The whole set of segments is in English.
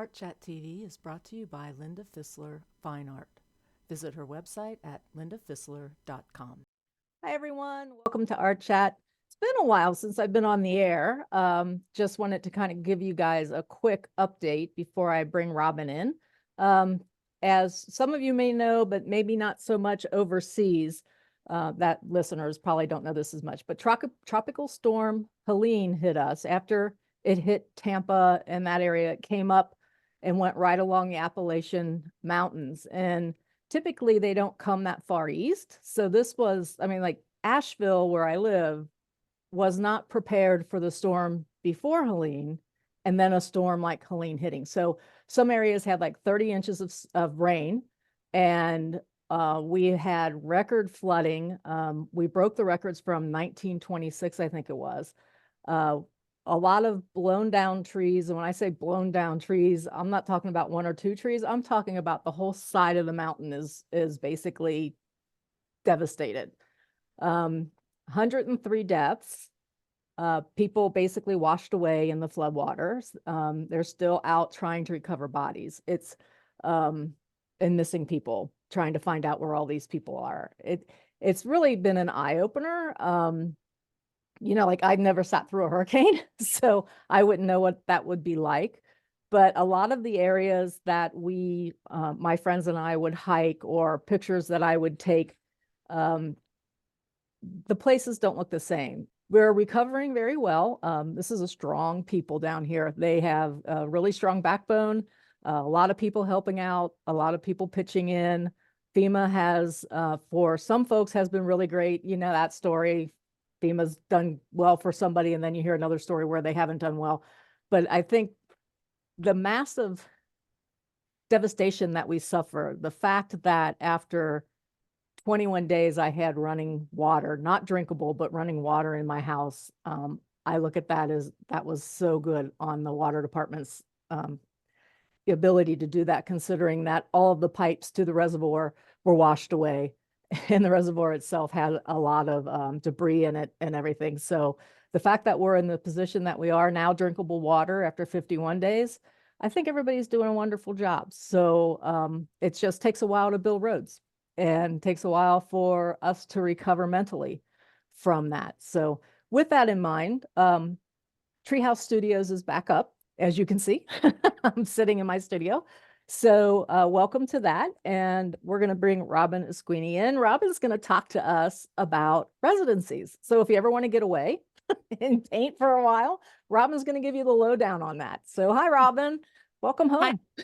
Art Chat TV is brought to you by Linda Fisler Fine Art. Visit her website at lindafisler.com. Hi, everyone. Welcome to Art Chat. It's been a while since I've been on the air. Just wanted to kind of give you guys a quick update before I bring Robyn in. As some of you may know, but maybe not so much overseas, that listeners probably don't know this as much, but Tropical Storm Helene hit us. After it hit Tampa and that area, it came up and went right along the Appalachian Mountains. And typically they don't come that far east. So this was, I mean, like Asheville, where I live, was not prepared for the storm before Helene, and then a storm like Helene hitting. So some areas had like 30 inches of rain, and we had record flooding. We broke the records from 1926, I think it was. A lot of blown down trees. And when I say blown down trees, I'm not talking about one or two trees. I'm talking about the whole side of the mountain is basically devastated. 103 deaths. People basically washed away in the floodwaters. They're still out trying to recover bodies. It's and missing people, trying to find out where all these people are. It's really been an eye opener. You know, like I'd never sat through a hurricane, so I wouldn't know what that would be like. But a lot of the areas that we, my friends and I would hike, or pictures that I would take, the places don't look the same. We're recovering very well. This is a strong people down here. They have a really strong backbone, a lot of people helping out, a lot of people pitching in. FEMA has, for some folks, has been really great. You know that story. FEMA's done well for somebody, and then you hear another story where they haven't done well. But I think the massive devastation that we suffer, the fact that after 21 days I had running water, not drinkable, but running water in my house, I look at that as that was so good on the water department's the ability to do that, considering that all of the pipes to the reservoir were washed away. And the reservoir itself had a lot of debris in it and everything. So the fact that we're in the position that we are now, drinkable water after 51 days, I think everybody's doing a wonderful job. So it just takes a while to build roads, and takes a while for us to recover mentally from that. So with that in mind, Treehouse Studios is back up, as you can see. I'm sitting in my studio. So welcome to that. And we're going to bring Robyn Asquini in. Robyn's going to talk to us about residencies. So if you ever want to get away and paint for a while, Robyn's going to give you the lowdown on that. So hi, Robyn. Welcome home. Hi.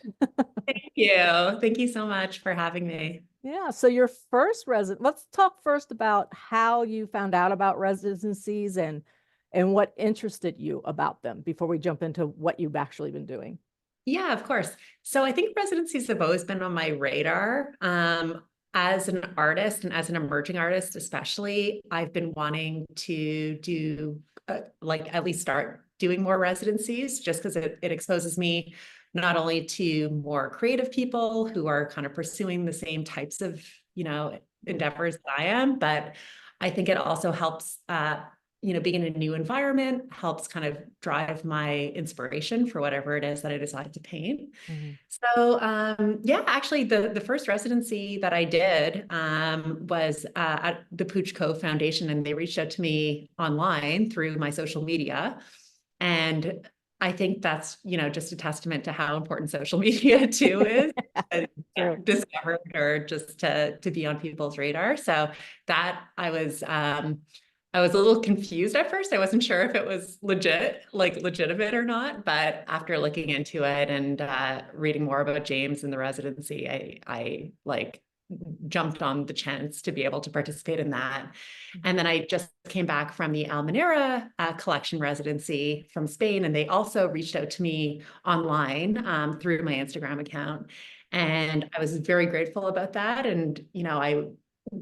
Thank you. Thank you so much for having me. Yeah. So your first let's talk first about how you found out about residencies and what interested you about them before we jump into what you've actually been doing. Yeah, of course. So I think residencies have always been on my radar. As an artist and as an emerging artist, especially, I've been wanting to do like at least start doing more residencies, just because it exposes me not only to more creative people who are kind of pursuing the same types of, endeavors that I am, but I think it also helps being in a new environment helps kind of drive my inspiration for whatever it is that I decide to paint. Mm-hmm. So yeah, actually the first residency that I did was at the Pooch Cove Foundation, and they reached out to me online through my social media. And I think that's, just a testament to how important social media too is discovered, or just to be on people's radar. So that I was a little confused at first. I wasn't sure if it was legitimate or not, but after looking into it and reading more about James and the residency, I jumped on the chance to be able to participate in that. And then I just came back from the Almenara collection residency from Spain, and they also reached out to me online through my Instagram account. And I was very grateful about that. And,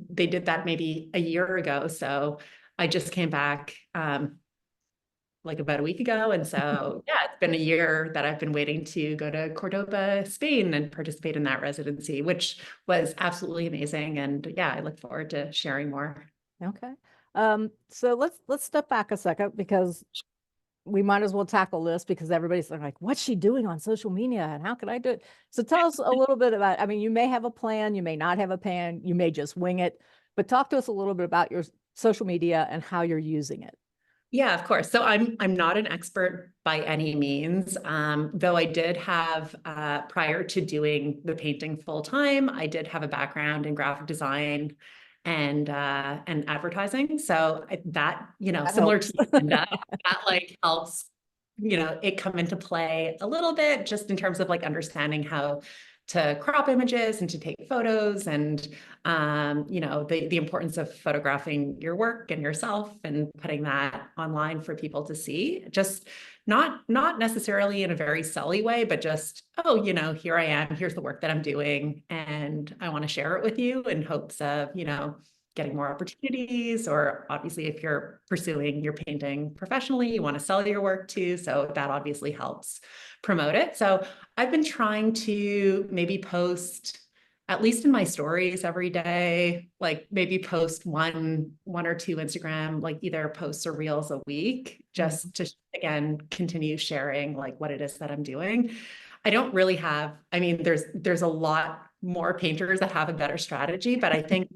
they did that maybe a year ago. So I just came back like about a week ago. And so, yeah, it's been a year that I've been waiting to go to Cordoba, Spain, and participate in that residency, which was absolutely amazing. And yeah, I look forward to sharing more. Okay. So let's step back a second, because we might as well tackle this because everybody's like, what's she doing on social media and how can I do it? So tell us a little bit about, I mean, you may have a plan, you may not have a plan, you may just wing it, but talk to us a little bit about your social media and how you're using it. Yeah, of course. So I'm not an expert by any means, though I did have prior to doing the painting full time, I did have a background in graphic design and advertising. So that, you know, That similar helps. to Linda, that like helps, you know, it come into play a little bit just in terms of like understanding how to crop images and to take photos and you know, the importance of photographing your work and yourself and putting that online for people to see. Just not necessarily in a very selly way, but just, oh, you know, here I am, here's the work that I'm doing, and I want to share it with you in hopes of, you know, getting more opportunities, or obviously if you're pursuing your painting professionally, you want to sell your work too. So that obviously helps promote it. So I've been trying to maybe post at least in my stories every day, like maybe post one or two Instagram, like either posts or reels a week, just to again continue sharing like what it is that I'm doing. I don't really have, I mean, there's a lot more painters that have a better strategy, but I think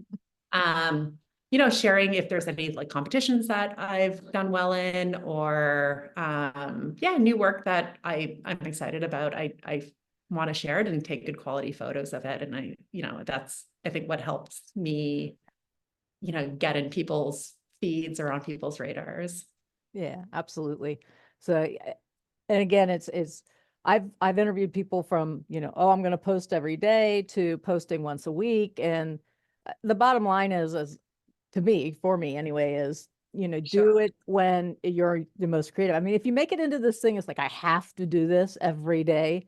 you know, sharing if there's any like competitions that I've done well in, or yeah, new work that I'm excited about. I want to share it and take good quality photos of it. And I, you know, that's I think what helps me, you know, get in people's feeds or on people's radars. Yeah, absolutely. So, and again, it's I've interviewed people from, you know, oh, I'm going to post every day to posting once a week. And the bottom line is to me, for me anyway, is, you know, do Sure. it when you're the most creative. I mean, if you make it into this thing, it's like, I have to do this every day,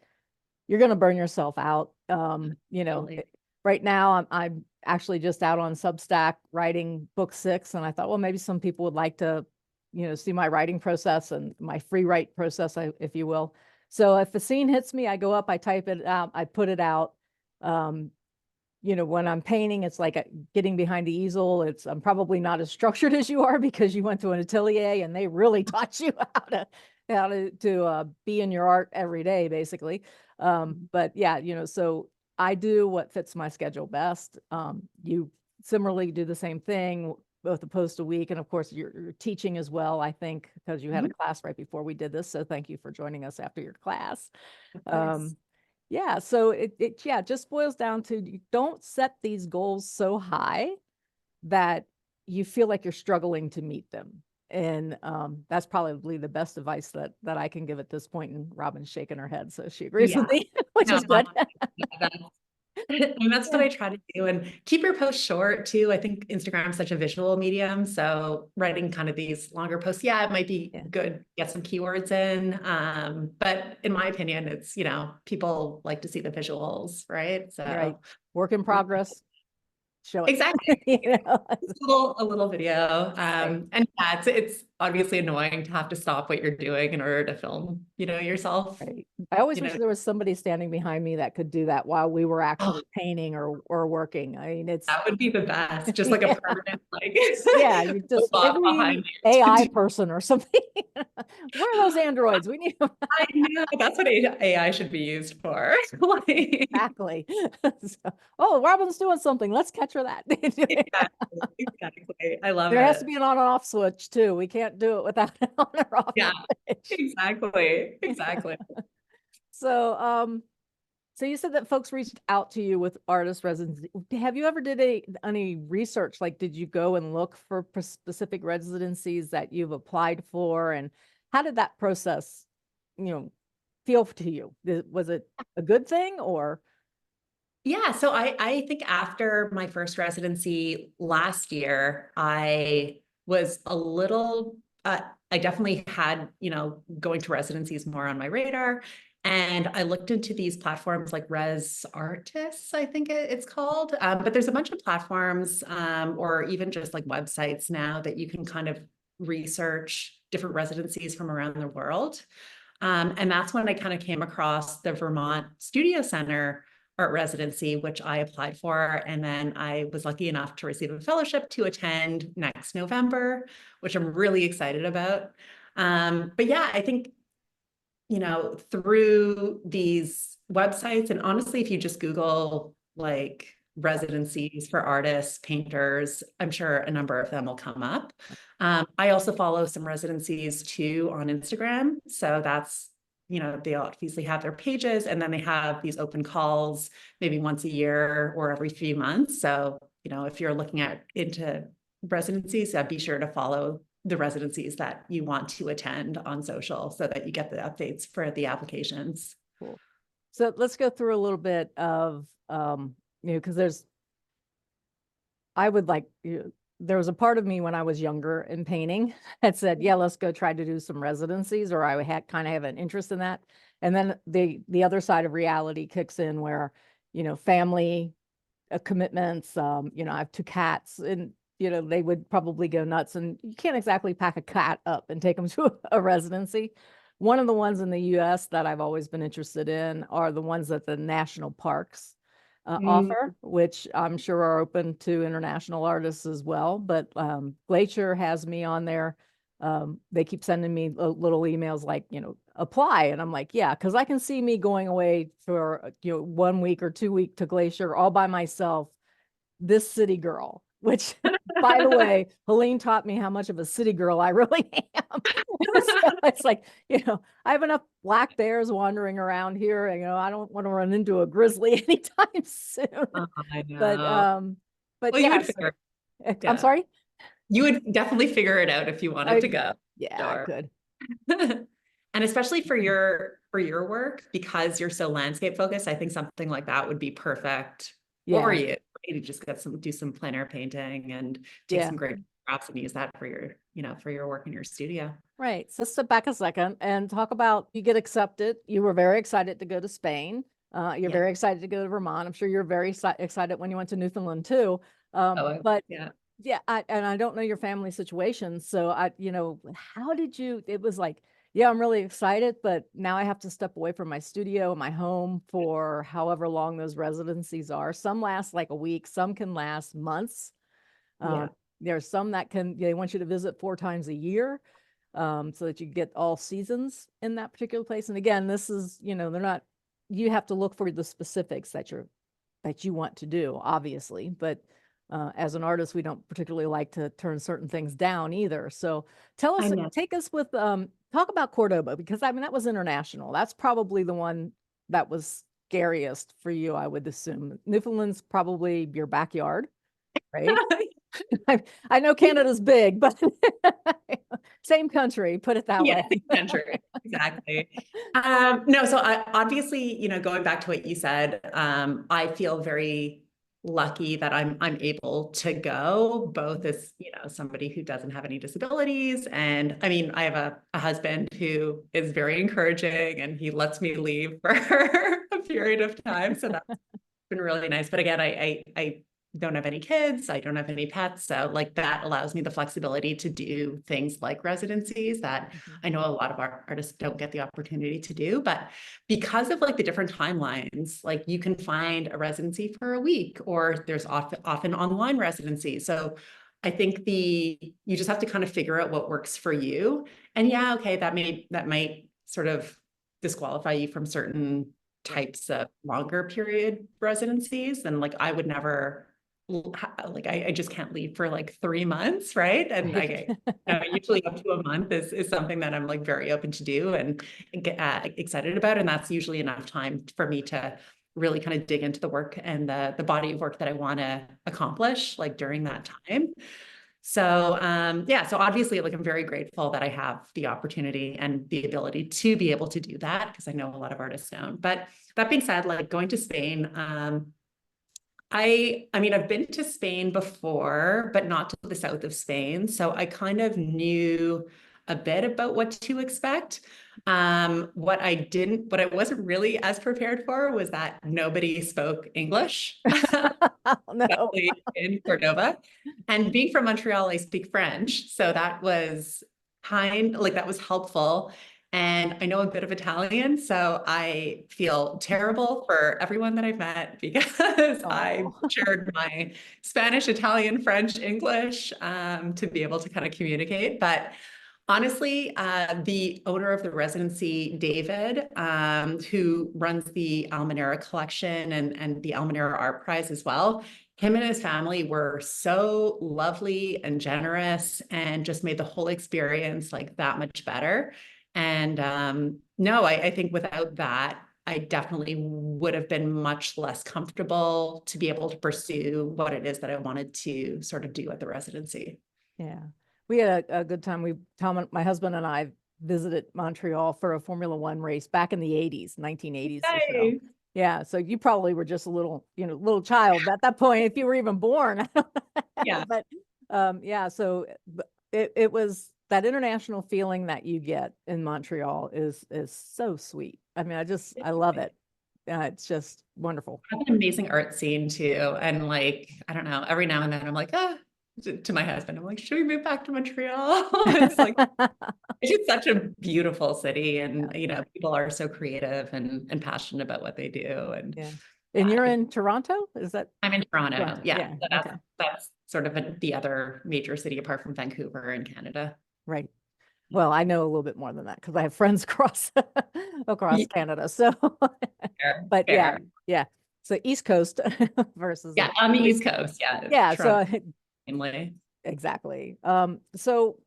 you're going to burn yourself out. You know, Totally. right now I'm actually just out on Substack writing book 6. And I thought, well, maybe some people would like to, you know, see my writing process and my free write process, if you will. So if the scene hits me, I go up, I type it out, I put it out. Um, you know, when I'm painting, it's like getting behind the easel. I'm probably not as structured as you are because you went to an atelier and they really taught you how to be in your art every day, basically. But yeah, you know, so I do what fits my schedule best. You similarly do the same thing, both a post a week, and of course you're teaching as well, I think, because you had a Mhm. class right before we did this. So thank you for joining us after your class. Of course. Um, yeah, so it yeah, just boils down to, you don't set these goals so high that you feel like you're struggling to meet them. And that's probably the best advice that I can give at this point. And Robyn's shaking her head, so she agrees with Yeah. me, which No, is good. that's and that's what Yeah. I try to do. And keep your posts short too. I think Instagram's such a visual medium. So writing kind of these longer posts, yeah, it might be Yeah. good, get some keywords in. But in my opinion, it's, you know, people like to see the visuals, right? Right. So Work in progress. Show it. exactly. You know? It's a little video. Right. And yeah, it's obviously annoying to have to stop what you're doing in order to film, you know, yourself, Right. I always you wish know. there was somebody standing behind me that could do that while we were Oh, actually painting or working. I mean, it's that would be the best. Just like a yeah. permanent, like, Yeah, you just robot maybe behind you to AI do. person or something. Where are those androids? We need them. I know that's what AI should be used for. Like, Exactly. So, oh, Robyn's doing something. Let's catch her that. exactly, exactly. I love There has to it. be an on and off switch too. We can't do it without an on or off Yeah, switch. exactly, exactly. So, so you said that folks reached out to you with artist residency. Have you ever did any research? Like, did you go and look for specific residencies that you've applied for, and how did that process, you know, feel to you? Was it a good thing or? Yeah, so I think after my first residency last year, I was a little I definitely had, you know, going to residencies more on my radar. And I looked into these platforms like Res Artists, I think it's called. But there's a bunch of platforms or even just like websites now that you can kind of research different residencies from around the world. And that's when I kind of came across the Vermont Studio Center art residency, which I applied for. And then I was lucky enough to receive a fellowship to attend next November, which I'm really excited about. But yeah, I think, you know, through these websites, and honestly, if you just Google like residencies for artists, painters, I'm sure a number of them will come up. I also follow some residencies too on Instagram. So that's, you know, they obviously have their pages, and then they have these open calls maybe once a year or every few months. So, you know, if you're looking at into residencies, be sure to follow the residencies that you want to attend on social so that you get the updates for the applications. Cool. So let's go through a little bit of, you know, because I would like, there was a part of me when I was younger in painting that said, yeah, let's go try to do some residencies, or I had kind of have an interest in that. And then the other side of reality kicks in where, you know, family commitments, you know, I have two cats, and, you know, they would probably go nuts, and you can't exactly pack a cat up and take them to a residency. One of the ones in the US that I've always been interested in are the ones that the national parks offer, which I'm sure are open to international artists as well. But Glacier has me on there. They keep sending me little emails like, you know, apply. And I'm like, yeah, because I can see me going away for, you know, 1 week or 2 week to Glacier all by myself, this city girl, which by the way, Helene taught me how much of a city girl I really am. So it's like, you know, I have enough black bears wandering around here. You know, I don't want to run into a grizzly anytime soon. I But know. but Well, you yeah, would figure, I'm yeah, sorry. you would definitely figure it out if you wanted to go. Yeah, I Sure. could. And especially for your work, because you're so landscape focused, I think something like that would be perfect for Yeah, you. You just do some plein air painting and take yeah. some great photographs and use that for your, you know, for your work in your studio. Right. So step back a second and talk about, you get accepted. You were very excited to go to Spain. You're Yeah. very excited to go to Vermont. I'm sure you're very excited when you went to Newfoundland too. Oh, But yeah. yeah, and I don't know your family situation. So you know, how did you, it was like, yeah, I'm really excited, but now I have to step away from my studio, my home for however long those residencies are. Some last like a week, some can last months. Yeah. There's some that they want you to visit 4 times a year, so that you get all seasons in that particular place. And again, this is, you know, they're not, you have to look for the specifics that you want to do, obviously. But as an artist, we don't particularly like to turn certain things down either. So tell I us, know. take us with, talk about Cordoba, because I mean, that was international. That's probably the one that was scariest for you, I would assume. Newfoundland's probably your backyard, right? I know Canada's big, but same country, put it that Yeah, way. country. Exactly. No, so obviously, you know, going back to what you said, I feel very lucky that I'm able to go, both as, you know, somebody who doesn't have any disabilities. And I mean, I have a husband who is very encouraging, and he lets me leave for a period of time. So that's been really nice. But again, I don't have any kids. I don't have any pets. So like that allows me the flexibility to do things like residencies that I know a lot of our artists don't get the opportunity to do. But because of like the different timelines, like you can find a residency for a week, or there's often online residencies. So I think you just have to kind of figure out what works for you. And yeah, okay, that might sort of disqualify you from certain types of longer period residencies. And like I would never, like I just can't leave for like 3 months, right? And Right. usually up to a month is something that I'm like very open to do and get excited about. And that's usually enough time for me to really kind of dig into the work and the body of work that I want to accomplish like during that time. So yeah, so obviously like I'm very grateful that I have the opportunity and the ability to be able to do that, because I know a lot of artists don't. But that being said, like going to Spain, I mean, I've been to Spain before, but not to the south of Spain. So I kind of knew a bit about what to expect. What I wasn't really as prepared for was that nobody spoke English, Oh, no. especially in Cordova. And being from Montreal, I speak French. So that was that was helpful. And I know a bit of Italian, so I feel terrible for everyone that I've met because I Oh. butchered my Spanish, Italian, French, English to be able to kind of communicate. But Honestly, the owner of the residency, David, who runs the Almenara collection and the Almenara Art Prize as well, him and his family were so lovely and generous and just made the whole experience like that much better. And no, I think without that, I definitely would have been much less comfortable to be able to pursue what it is that I wanted to sort of do at the residency. Yeah. We had a good time. Tom, my husband and I visited Montreal for a Formula One race back in the 80s, 1980s or so. Nice. Yeah. So you probably were just a little child at that point, if you were even born. Yeah. But yeah, so it was that international feeling that you get in Montreal is so sweet. I mean, I love it. It's just wonderful. Have an amazing art scene too. And like, I don't know, every now and then I'm like, to my husband, I'm like, should we move back to Montreal? It's like, it's just such a beautiful city. And, you know, people are so creative and passionate about what they do. And Yeah. And you're in Toronto? Is that I'm in Toronto. Toronto? Yeah. Yeah. So Okay. that's sort of the other major city apart from Vancouver in Canada. Right. Well, I know a little bit more than that because I have friends across across Yeah, Canada. So, fair, but yeah, fair. yeah. So East Coast versus Yeah, on the East Coast. Yeah. yeah. Toronto So mainly. exactly. So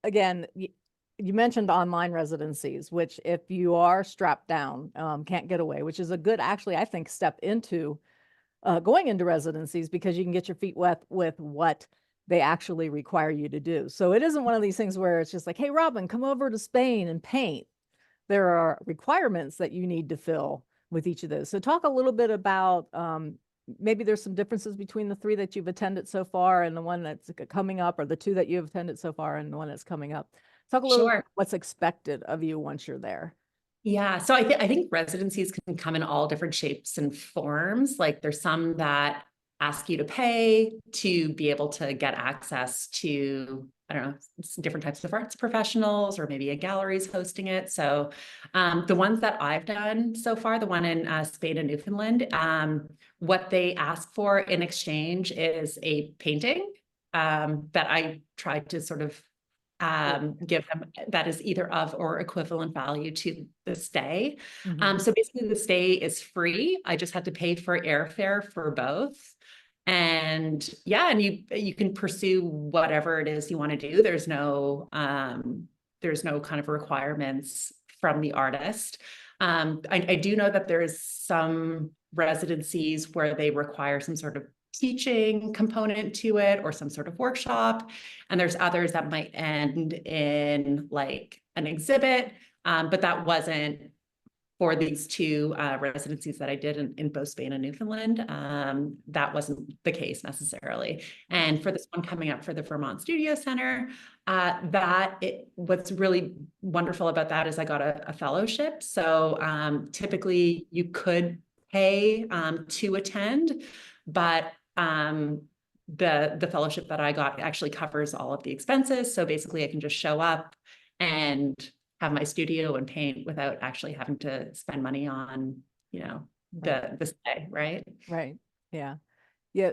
again, you mentioned online residencies, which if you are strapped down, can't get away, which is a good, actually, I think, step into going into residencies because you can get your feet wet with what they actually require you to do. So it isn't one of these things where it's just like, hey, Robyn, come over to Spain and paint. There are requirements that you need to fill with each of those. So talk a little bit about maybe there's some differences between the three that you've attended so far and the one that's coming up, or the two that you've attended so far and the one that's coming up. Talk a little bit Sure. about what's expected of you once you're there. Yeah, so I think residencies can come in all different shapes and forms. Like there's some that ask you to pay to be able to get access to, I don't know, different types of arts professionals, or maybe a gallery's hosting it. So the ones that I've done so far, the one in Spain and Newfoundland, what they ask for in exchange is a painting that I tried to sort of give them that is either of or equivalent value to the stay. Mm-hmm. So basically the stay is free. I just had to pay for airfare for both. And yeah, and you can pursue whatever it is you want to do. There's no kind of requirements from the artist. I do know that there's some residencies where they require some sort of teaching component to it or some sort of workshop. And there's others that might end in like an exhibit, but that wasn't for these two residencies that I did in both Spain and Newfoundland. That wasn't the case necessarily. And for this one coming up for the Vermont Studio Center, what's really wonderful about that is I got a fellowship. So typically you could pay to attend, but the fellowship that I got actually covers all of the expenses. So basically I can just show up and have my studio and paint without actually having to spend money on, you know, the stay, right? Right. Yeah. Yeah,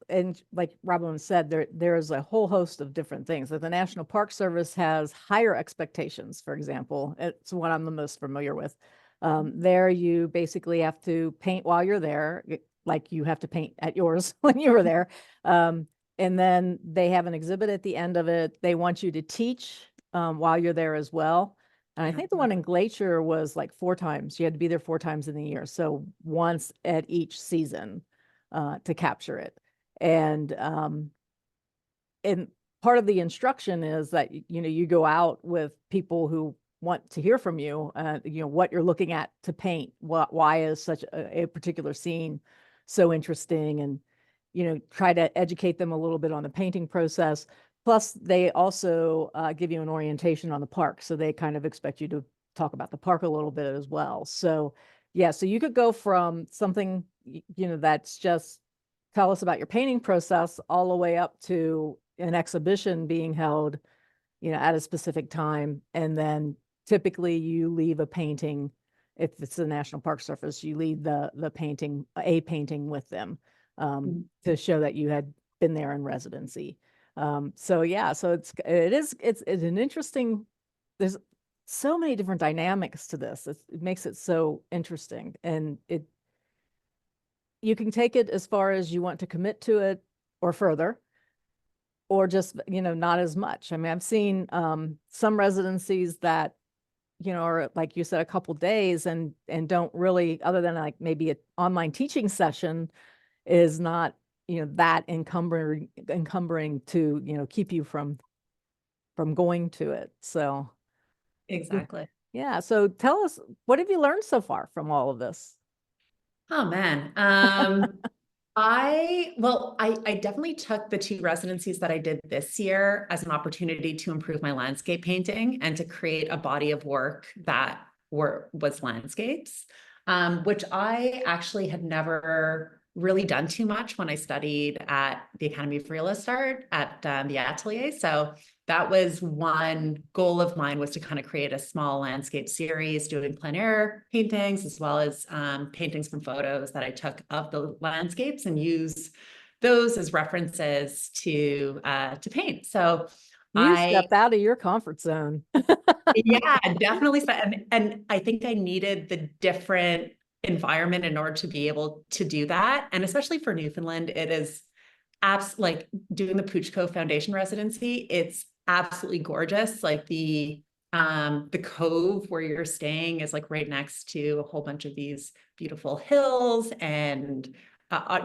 and like Robyn said, there's a whole host of different things. Like the National Park Service has higher expectations, for example. It's what I'm the most familiar with. There you basically have to paint while you're there, like you have to paint at yours when you were there. And then they have an exhibit at the end of it. They want you to teach while you're there as well. And I think the one in Glacier was like 4 times. You had to be there 4 times in the year. So once at each season to capture it. And part of the instruction is that, you go out with people who want to hear from you, what you're looking at to paint, why is such a particular scene so interesting, and, try to educate them a little bit on the painting process. Plus, they also give you an orientation on the park. So they kind of expect you to talk about the park a little bit as well. So yeah, so you could go from something, that's just tell us about your painting process all the way up to an exhibition being held, at a specific time. And then typically you leave a painting, if it's the National Park Service, you leave a painting with them to show that you had been there in residency. So yeah, so it's an interesting, there's so many different dynamics to this. It makes it so interesting. And you can take it as far as you want to commit to it or further, or just, not as much. I mean, I've seen some residencies that, are, like you said, a couple days and don't really, other than like maybe an online teaching session, is not, that encumbering to, keep you from going to it. So Exactly. yeah. So tell us, what have you learned so far from all of this? Oh man. I definitely took the two residencies that I did this year as an opportunity to improve my landscape painting and to create a body of work that was landscapes, which I actually had never really done too much when I studied at the Academy of Realist Art at the atelier. So that was one goal of mine, was to kind of create a small landscape series doing plein air paintings, as well as paintings from photos that I took of the landscapes and use those as references to paint. So You I, stepped out of your comfort zone. yeah, definitely. And I think I needed the different environment in order to be able to do that. And especially for Newfoundland, it is like doing the Puchco Foundation residency. It's absolutely gorgeous. Like the cove where you're staying is like right next to a whole bunch of these beautiful hills, and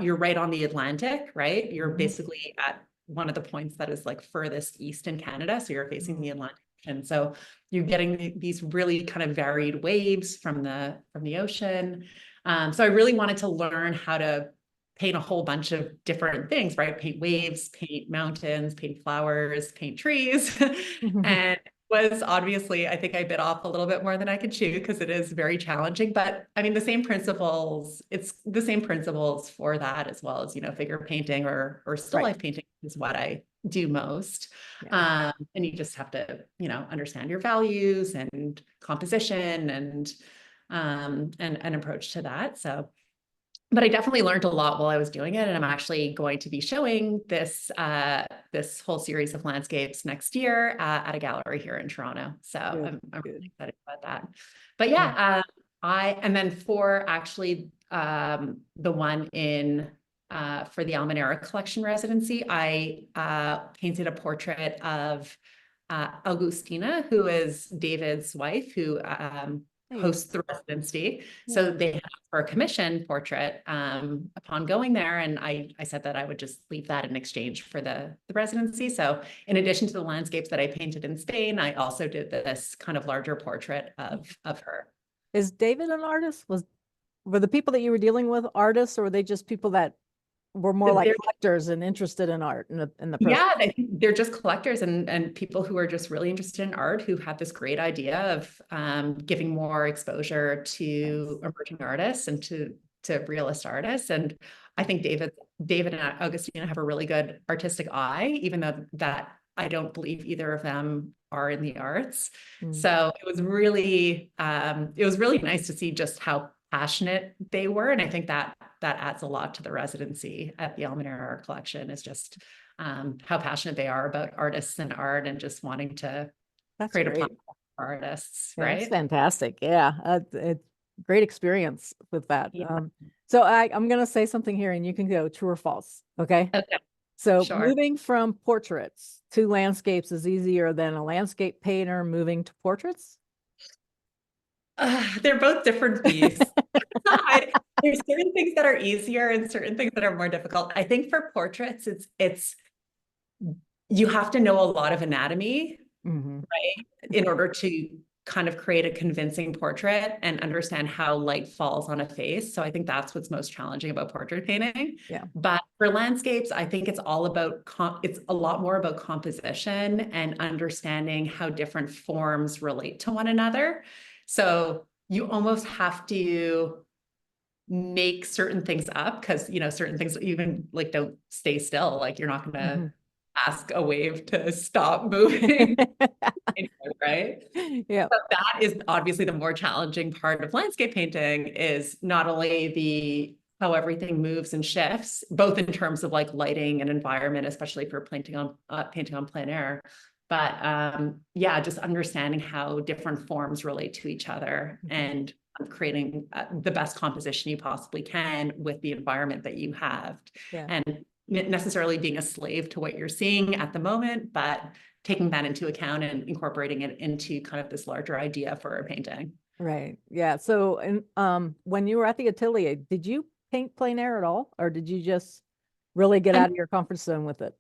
you're right on the Atlantic, right? You're Mhm. basically at one of the points that is like furthest east in Canada, so you're facing the Mhm. Atlantic. And so you're getting these really kind of varied waves from the ocean. So I really wanted to learn how to paint a whole bunch of different things, right? Paint waves, paint mountains, paint flowers, paint trees. And was obviously, I think I bit off a little bit more than I could chew, because it is very challenging. But I mean, it's the same principles for that, as well as, figure painting or still Right. life painting is what I do most. Yeah. And you just have to, understand your values and composition and an approach to that. So, but I definitely learned a lot while I was doing it. And I'm actually going to be showing this whole series of landscapes next year at a gallery here in Toronto. So Good. I'm Good. really excited about that. But Yeah. yeah, and then for actually the one in for the Almenara collection residency, I painted a portrait of Augustina, who is David's wife, who Hey. hosts the residency. Yeah. So they for a commission portrait upon going there. And I said that I would just leave that in exchange for the residency. So in addition to the landscapes that I painted in Spain, I also did this kind of larger portrait of her. Is David an artist? Were the people that you were dealing with artists, or were they just people that were more like They're, collectors and interested in art and the process? yeah, they're just collectors and people who are just really interested in art, who had this great idea of giving more exposure Nice. to emerging artists and to realist artists. And I think David and Augustina have a really good artistic eye, even though that I don't believe either of them are in the arts. Mm. So it was really nice to see just how passionate they were. And I think that adds a lot to the residency at the Almenara Art Collection, is just how passionate they are about artists and art, and just wanting to That's create a great. platform for artists, Yeah, that's right? fantastic. Yeah, it's great experience with that. Yeah. So I'm gonna say something here, and you can go true or false. Okay. Okay, So sure. moving from portraits to landscapes is easier than a landscape painter moving to portraits. They're both different beasts. There's certain things that are easier and certain things that are more difficult. I think for portraits, it's you have to know a lot of anatomy, Hmm. right, in order to kind of create a convincing portrait and understand how light falls on a face. So I think that's what's most challenging about portrait painting. Yeah. But for landscapes, I think it's all about it's a lot more about composition and understanding how different forms relate to one another. So you almost have to make certain things up, because certain things even like don't stay still. Like you're not going to Hmm. ask a wave to stop moving. Right? Yeah. So that is obviously the more challenging part of landscape painting, is not only how everything moves and shifts, both in terms of like lighting and environment, especially for painting on plein air. But yeah, just understanding how different forms relate to each other and creating the best composition you possibly can with the environment that you have. Yeah. And necessarily being a slave to what you're seeing at the moment, but taking that into account and incorporating it into kind of this larger idea for a painting. Right. Yeah. So, and when you were at the atelier, did you paint plein air at all, or did you just really get out of your comfort zone with it?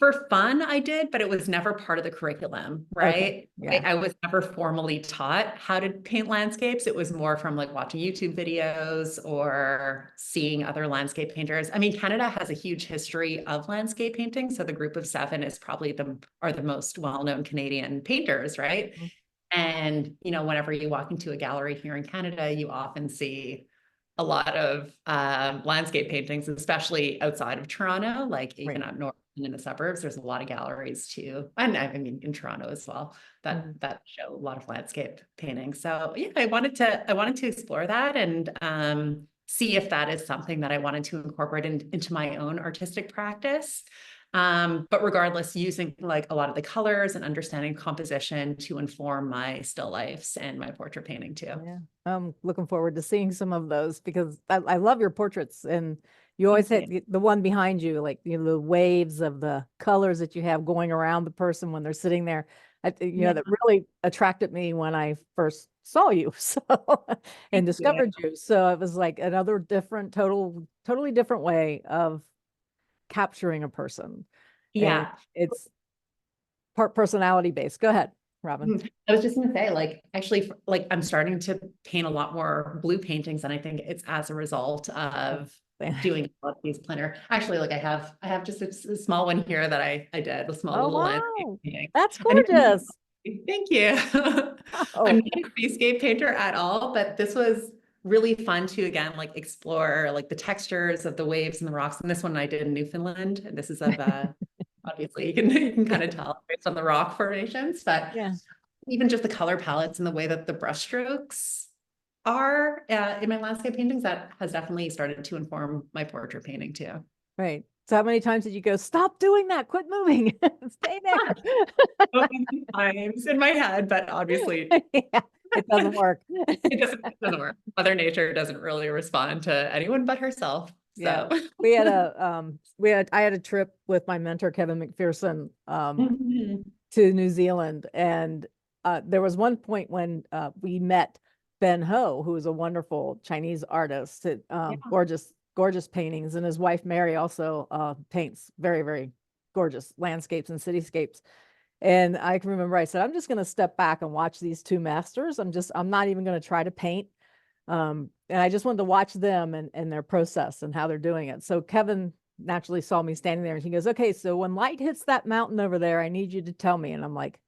For fun, I did, but it was never part of the curriculum, Okay. right? Yeah. I was never formally taught how to paint landscapes. It was more from like watching YouTube videos or seeing other landscape painters. I mean, Canada has a huge history of landscape painting. So the group of seven is probably the most well-known Canadian painters, right? Mhm. And, you know, whenever you walk into a gallery here in Canada, you often see a lot of landscape paintings, especially outside of Toronto, like even Right. up north and in the suburbs, there's a lot of galleries too. And I mean, in Toronto as well, Mhm. that show a lot of landscape painting. So yeah, I wanted to explore that and see if that is something that I wanted to incorporate into my own artistic practice. But regardless, using like a lot of the colors and understanding composition to inform my still lifes and my portrait painting too. Yeah. I'm looking forward to seeing some of those because I love your portraits, and you always Thank you. hit the one behind you, like the waves of the colors that you have going around the person when they're sitting there. Yeah, That really attracted me when I first saw you, so and thank you. discovered you. So it was like another different, totally different way of capturing a person, and Yeah. it's part personality based. Go ahead, Robyn. I was just gonna say, like, actually, like, I'm starting to paint a lot more blue paintings, and I think it's as a result of doing a lot of these planner. Actually, like, I have just a small one here that I did, a small Oh, little landscape wow. painting. That's I mean, gorgeous. thank you. I'm Oh, not a seascape painter at all, but this was really fun to again like explore like the textures of the waves and the rocks. And this one I did in Newfoundland, and this is of obviously you can kind of tell based on the rock formations, but yeah, even just the color palettes and the way that the brushstrokes are in my landscape paintings, that has definitely started to inform my portrait painting too. right. So how many times did you go, stop doing that, quit moving, stay there? So many times in my head, but obviously Yeah, it doesn't work. it doesn't work. Mother Nature doesn't really respond to anyone but herself. Yeah. So I had a trip with my mentor, Kevin McPherson, Mhm. to New Zealand. And there was one point when we met Ben Ho, who is a wonderful Chinese artist, Yeah. gorgeous, gorgeous paintings. And his wife, Mary, also paints very, very gorgeous landscapes and cityscapes. And I can remember I said, I'm just going to step back and watch these two masters. I'm not even going to try to paint. And I just wanted to watch them and their process and how they're doing it. So Kevin naturally saw me standing there and he goes, okay, so when light hits that mountain over there, I need you to tell me. And I'm like,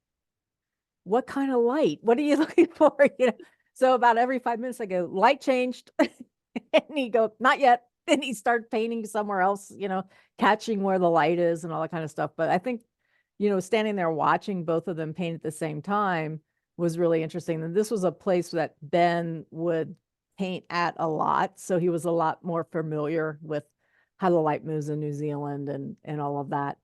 what kind of light? What are you looking for? So about every 5 minutes I go, light changed. And he go, not yet. And he started painting somewhere else, catching where the light is and all that kind of stuff. But I think, standing there watching both of them paint at the same time was really interesting. And this was a place that Ben would paint at a lot. So he was a lot more familiar with how the light moves in New Zealand and all of that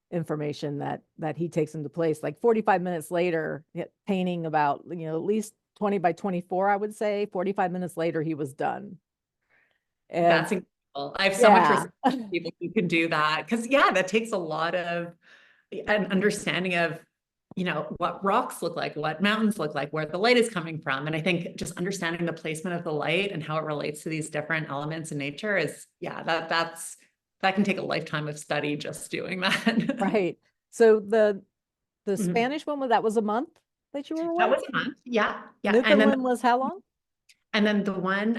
information that he takes into place. Like 45 minutes later, painting about, at least 20 by 24, I would say. 45 minutes later, he was done. And That's incredible. I have so much yeah, respect for people who can do that because yeah, that takes a lot of an understanding of what rocks look like, what mountains look like, where the light is coming from. And I think just understanding the placement of the light and how it relates to these different elements in nature is yeah, that can take a lifetime of study just doing that. right. So the Mhm. Spanish one, that was a month that you were That away? was a month. Yeah. Yeah. Newfoundland was how long? And then the one,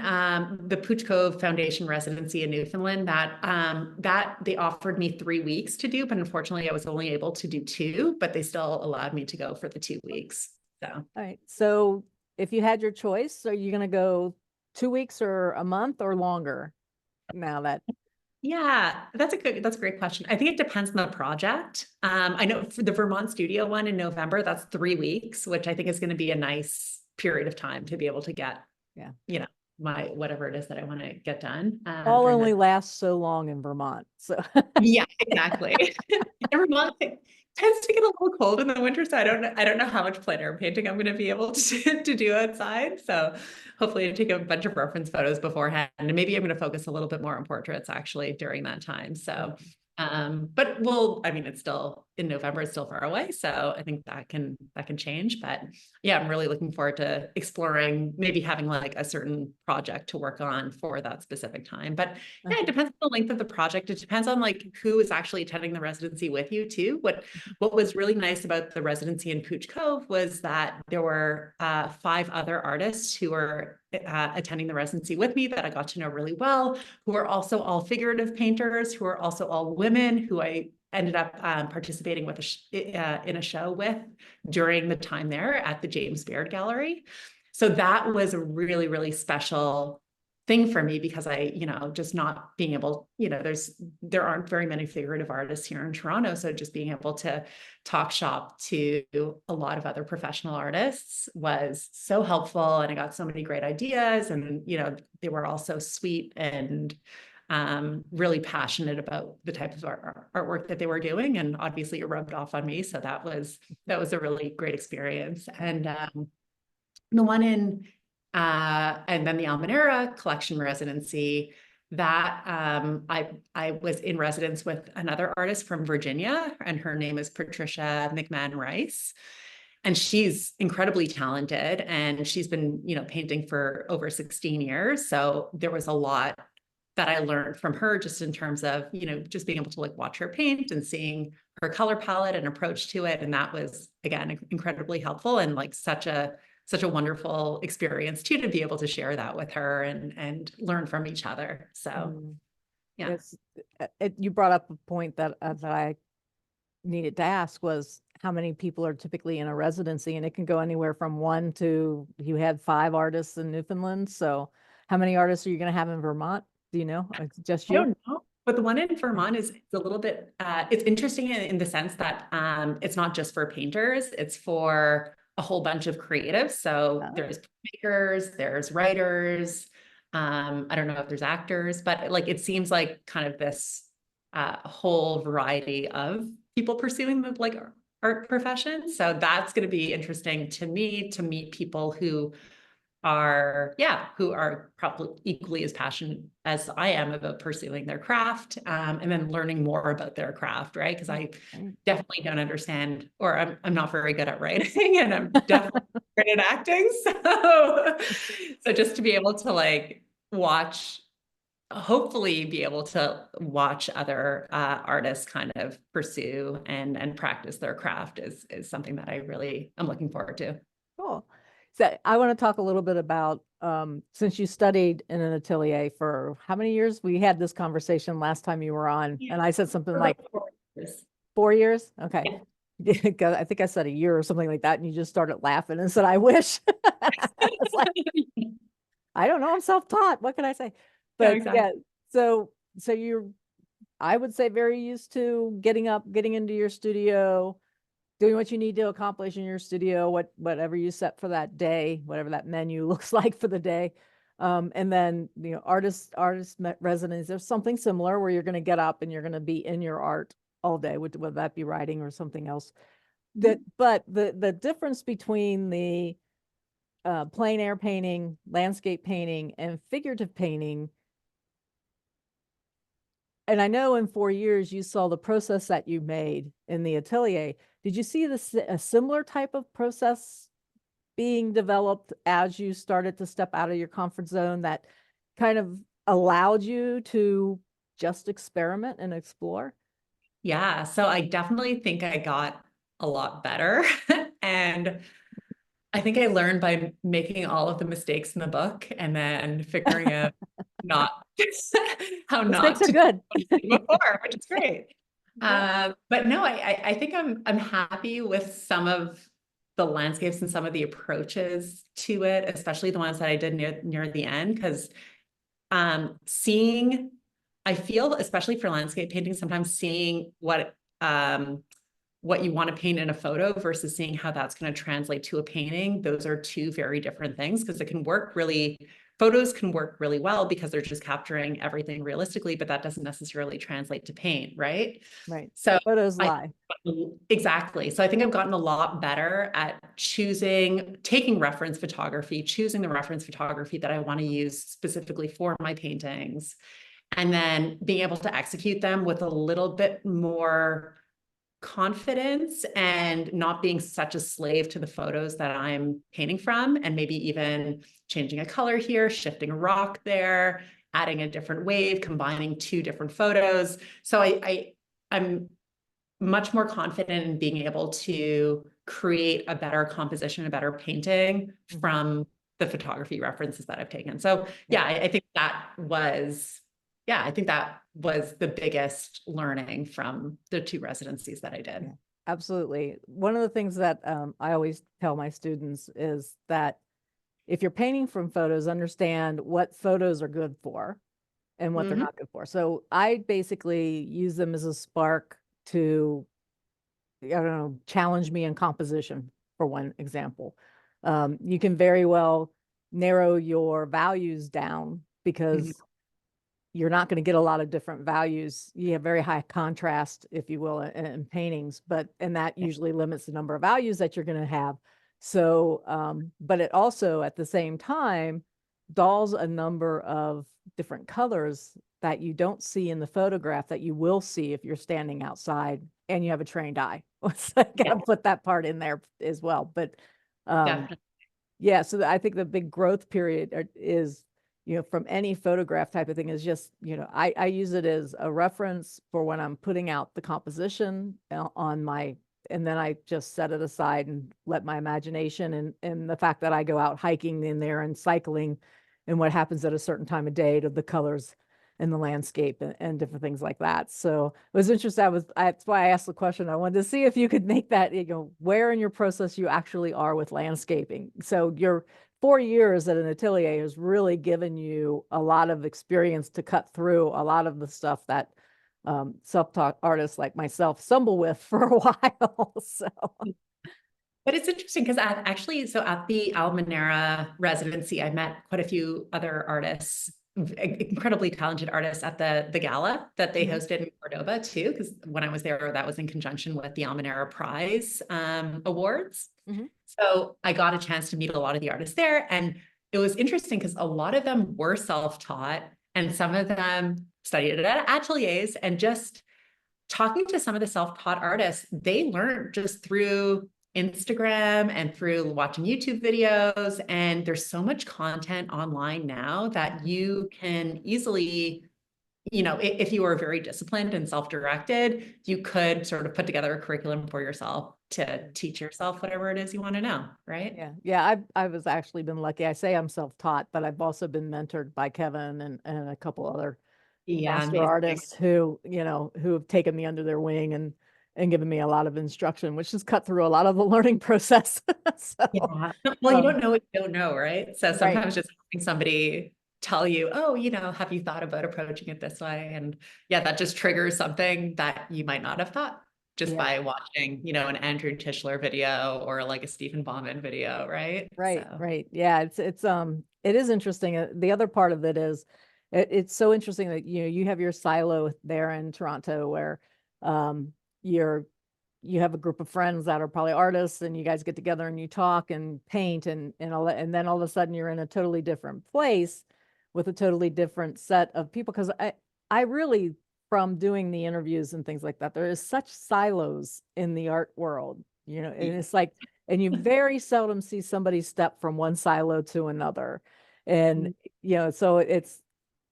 the Pooch Cove Foundation residency in Newfoundland, that they offered me 3 weeks to do, but unfortunately I was only able to do two, but they still allowed me to go for the 2 weeks. So, All right. So if you had your choice, are you going to go 2 weeks or a month or longer? Now that, yeah, that's a great question. I think it depends on the project. I know for the Vermont studio one in November, that's 3 weeks, which I think is going to be a nice period of time to be able to get, yeah. whatever it is that I want to get done All during only that. lasts so long in Vermont. So Yeah, exactly. Vermont tends to get a little cold in the winter, so I don't know how much plein air painting I'm going to be able to do outside. So hopefully I take a bunch of reference photos beforehand, and maybe I'm going to focus a little bit more on portraits actually during that time. So, but I mean, it's still in November, it's still far away, so I think that can change. But yeah, I'm really looking forward to exploring, maybe having like a certain project to work on for that specific time. But yeah, it depends on the length of the project. It depends on like who is actually attending the residency with you too. What was really nice about the residency in Pooch Cove was that there were 5 other artists who were attending the residency with me that I got to know really well, who are also all figurative painters, who are also all women, who I ended up participating with in a show with during the time there at the James Baird Gallery. So that was a really, really special thing for me, because just not being able, there aren't very many figurative artists here in Toronto. So just being able to talk shop to a lot of other professional artists was so helpful. And I got so many great ideas, and, they were all so sweet and really passionate about the type of artwork that they were doing. And obviously it rubbed off on me. So that was a really great experience. And the one and then the Almenara collection residency, that I was in residence with another artist from Virginia, and her name is Patricia McMahon Rice. And she's incredibly talented, and she's been, painting for over 16 years. So there was a lot that I learned from her, just in terms of, just being able to like watch her paint and seeing her color palette and approach to it. And that was, again, incredibly helpful, and like such a wonderful experience too, to be able to share that with her and learn from each other. So yeah. You brought up a point that I needed to ask, was how many people are typically in a residency, and it can go anywhere from 1 to, you had 5 artists in Newfoundland. So how many artists are you going to have in Vermont? Do you know? Just you? I don't know. But the one in Vermont is a little bit, it's interesting in the sense that it's not just for painters, it's for a whole bunch of creatives. So there's makers, there's writers. I don't know if there's actors, but like, it seems like kind of this whole variety of people pursuing the like art profession. So that's going to be interesting to me, to meet people who are probably equally as passionate as I am about pursuing their craft, and then learning more about their craft, right? Because I definitely don't understand, or I'm not very good at writing, and I'm definitely good at acting. So just to be able to like hopefully be able to watch other artists kind of pursue and practice their craft is something that I really am looking forward to. Cool. So I want to talk a little bit about, since you studied in an atelier for how many years? We had this conversation last time you were on, and I said something like 4 years. 4 years. Okay. Yeah. I think I said a year or something like that, and you just started laughing and said, "I wish." I was like, I don't know. I'm self-taught. What can I say? But exactly. yeah. So you're, I would say, very used to getting up, getting into your studio, doing what you need to accomplish in your studio, whatever you set for that day, whatever that menu looks like for the day. And then, artist residence, there's something similar where you're going to get up and you're going to be in your art all day. Would that be writing or something else? But the difference between the plein air painting, landscape painting, and figurative painting, and I know in 4 years you saw the process that you made in the atelier. Did you see a similar type of process being developed as you started to step out of your comfort zone that kind of allowed you to just experiment and explore? Yeah, so I definitely think I got a lot better. And I think I learned by making all of the mistakes in the book and then figuring out not how Mistakes not are to good. do it before, which is great. Yeah. But no, I think I'm happy with some of the landscapes and some of the approaches to it, especially the ones that I did near the end, because seeing, I feel, especially for landscape painting, sometimes seeing what you want to paint in a photo versus seeing how that's going to translate to a painting. Those are two very different things, because it can work really, photos can work really well because they're just capturing everything realistically, but that doesn't necessarily translate to paint, right? Right. So Photos I lie. exactly. So I think I've gotten a lot better at taking reference photography, choosing the reference photography that I want to use specifically for my paintings, and then being able to execute them with a little bit more confidence and not being such a slave to the photos that I'm painting from, and maybe even changing a color here, shifting a rock there, adding a different wave, combining two different photos. So I'm much more confident in being able to create a better composition, a better painting from the photography references that I've taken. So yeah, I think that was the biggest learning from the two residencies that I did. Yeah, absolutely. One of the things that I always tell my students is that if you're painting from photos, understand what photos are good for and what they're not good for. So I basically use them as a spark to, I don't know, challenge me in composition, for one example. You can very well narrow your values down because you're not going to get a lot of different values. You have very high contrast, if you will, in paintings, and that usually limits the number of values that you're going to have. So, but it also at the same time dulls a number of different colors that you don't see in the photograph that you will see if you're standing outside and you have a trained eye. So I gotta put that part in there as well. But Definitely. yeah, so I think the big growth period is, from any photograph type of thing is just, I use it as a reference for when I'm putting out the composition on and then I just set it aside and let my imagination and the fact that I go out hiking in there and cycling and what happens at a certain time of day to the colors and the landscape and different things like that. So it was interesting. That's why I asked the question. I wanted to see if you could make that, where in your process you actually are with landscaping. So your 4 years at an atelier has really given you a lot of experience to cut through a lot of the stuff that self-taught artists like myself stumble with for a while. So But it's interesting because so at the Almanara residency, I met quite a few other artists, incredibly talented artists at the gala that they hosted in Cordoba too. Because when I was there, that was in conjunction with the Almanara Prize awards. So I got a chance to meet a lot of the artists there, and it was interesting because a lot of them were self-taught, and some of them studied at ateliers. And just talking to some of the self-taught artists, they learned just through Instagram and through watching YouTube videos. And there's so much content online now that you can easily, if you are very disciplined and self-directed, you could sort of put together a curriculum for yourself to teach yourself whatever it is you want to know, right? Yeah. I've was actually been lucky. I say I'm self-taught, but I've also been mentored by Kevin and a couple other Yeah, master amazing. artists who have taken me under their wing and given me a lot of instruction, which has cut through a lot of the learning process. So, Yeah. Well, you don't know what you don't know, right? So right. sometimes just having somebody tell you, oh, have you thought about approaching it this way? And yeah, that just triggers something that you might not have thought just by watching, an Andrew Tischler video or like a Stephen Bauman video, right? Right, So. right. Yeah, it is interesting. The other part of it is it's so interesting that you have your silo there in Toronto where you're you have a group of friends that are probably artists and you guys get together and you talk and paint and all that, and then all of a sudden you're in a totally different place with a totally different set of people. Because I really, from doing the interviews and things like that, there is such silos in the art world, and it's like, and you very seldom see somebody step from one silo to another. And, so it's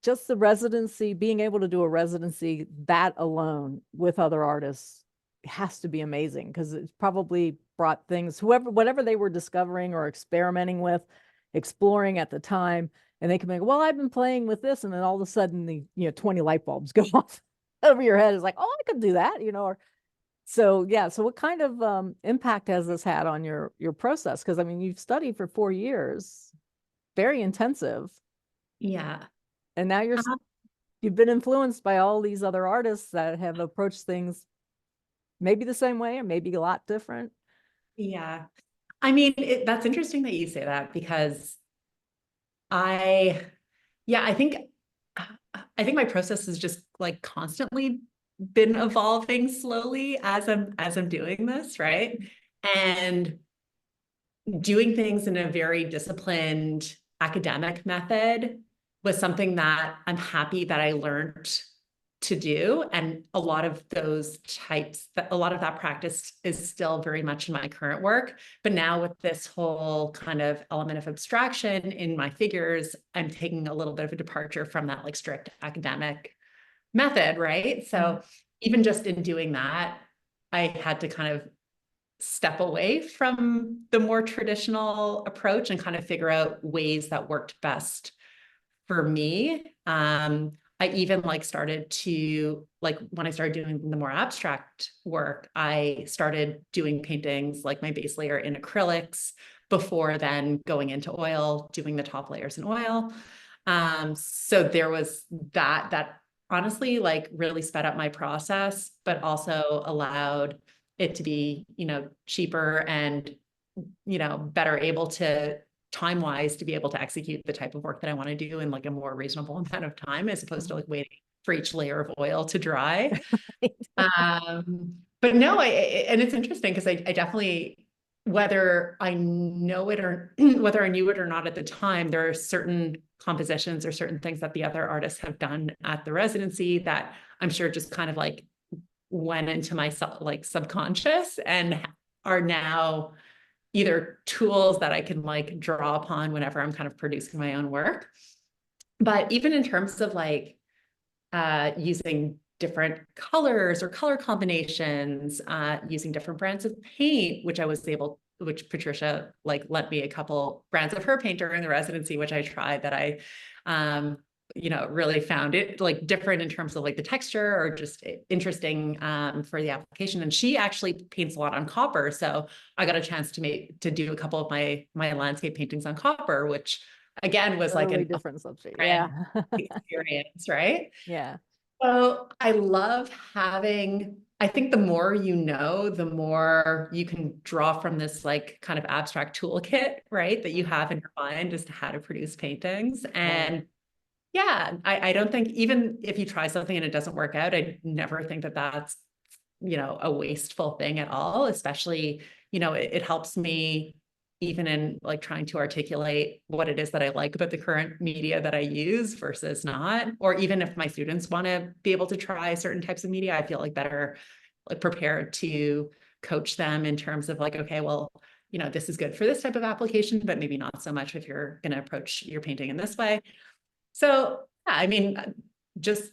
just the residency, being able to do a residency that alone with other artists has to be amazing because it's probably brought things, whatever they were discovering or experimenting with, exploring at the time. And they can be, well, I've been playing with this. And then all of a sudden the, 20 light bulbs go off over your head. It's like, oh, I could do that, or so, yeah. So what kind of impact has this had on your process? Because I mean, you've studied for 4 years, very intensive, Yeah. and now you've been influenced by all these other artists that have approached things maybe the same way or maybe a lot different. Yeah. I mean, that's interesting that you say that because I, yeah, I think my process has just like constantly been evolving slowly as I'm doing this, right? And doing things in a very disciplined academic method was something that I'm happy that I learned to do. And a lot of those types, a lot of that practice is still very much in my current work. But now with this whole kind of element of abstraction in my figures, I'm taking a little bit of a departure from that like strict academic method, right? So even just in doing that, I had to kind of step away from the more traditional approach and kind of figure out ways that worked best for me. I even like started to like when I started doing the more abstract work, I started doing paintings like my base layer in acrylics before then going into oil, doing the top layers in oil. So there was that honestly like really sped up my process, but also allowed it to be, cheaper and, better able to time-wise to be able to execute the type of work that I want to do in like a more reasonable amount of time, as opposed to like waiting for each layer of oil to dry. But no, and it's interesting because I definitely, whether I know it or whether I knew it or not at the time, there are certain compositions or certain things that the other artists have done at the residency that I'm sure just kind of like went into my like subconscious and are now either tools that I can like draw upon whenever I'm kind of producing my own work. But even in terms of like using different colors or color combinations, using different brands of paint, which Patricia like lent me a couple brands of her paint during the residency, which I tried that I, really found it like different in terms of like the texture or just interesting for the application. And she actually paints a lot on copper. So I got a chance to do a couple of my landscape paintings on copper, which again was like Totally an different subject. Yeah. experience, right? Yeah. So I love having, I think the more you know, the more you can draw from this like kind of abstract toolkit, right? That you have in your mind as to how to produce paintings. Right. And yeah, I don't think even if you try something and it doesn't work out, I never think that that's, a wasteful thing at all, especially, it helps me even in like trying to articulate what it is that I like about the current media that I use versus not, or even if my students want to be able to try certain types of media, I feel like better like prepared to coach them in terms of like, okay, well, this is good for this type of application, but maybe not so much if you're going to approach your painting in this way. So yeah, I mean, just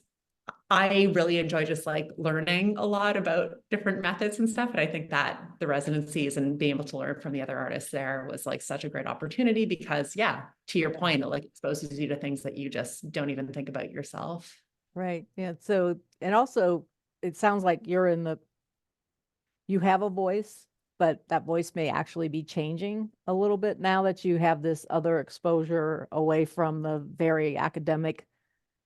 I really enjoy just like learning a lot about different methods and stuff. And I think that the residencies and being able to learn from the other artists there was like such a great opportunity because yeah, to your point, it like exposes you to things that you just don't even think about yourself. Right. Yeah. So, and also it sounds like you have a voice, but that voice may actually be changing a little bit now that you have this other exposure away from the very academic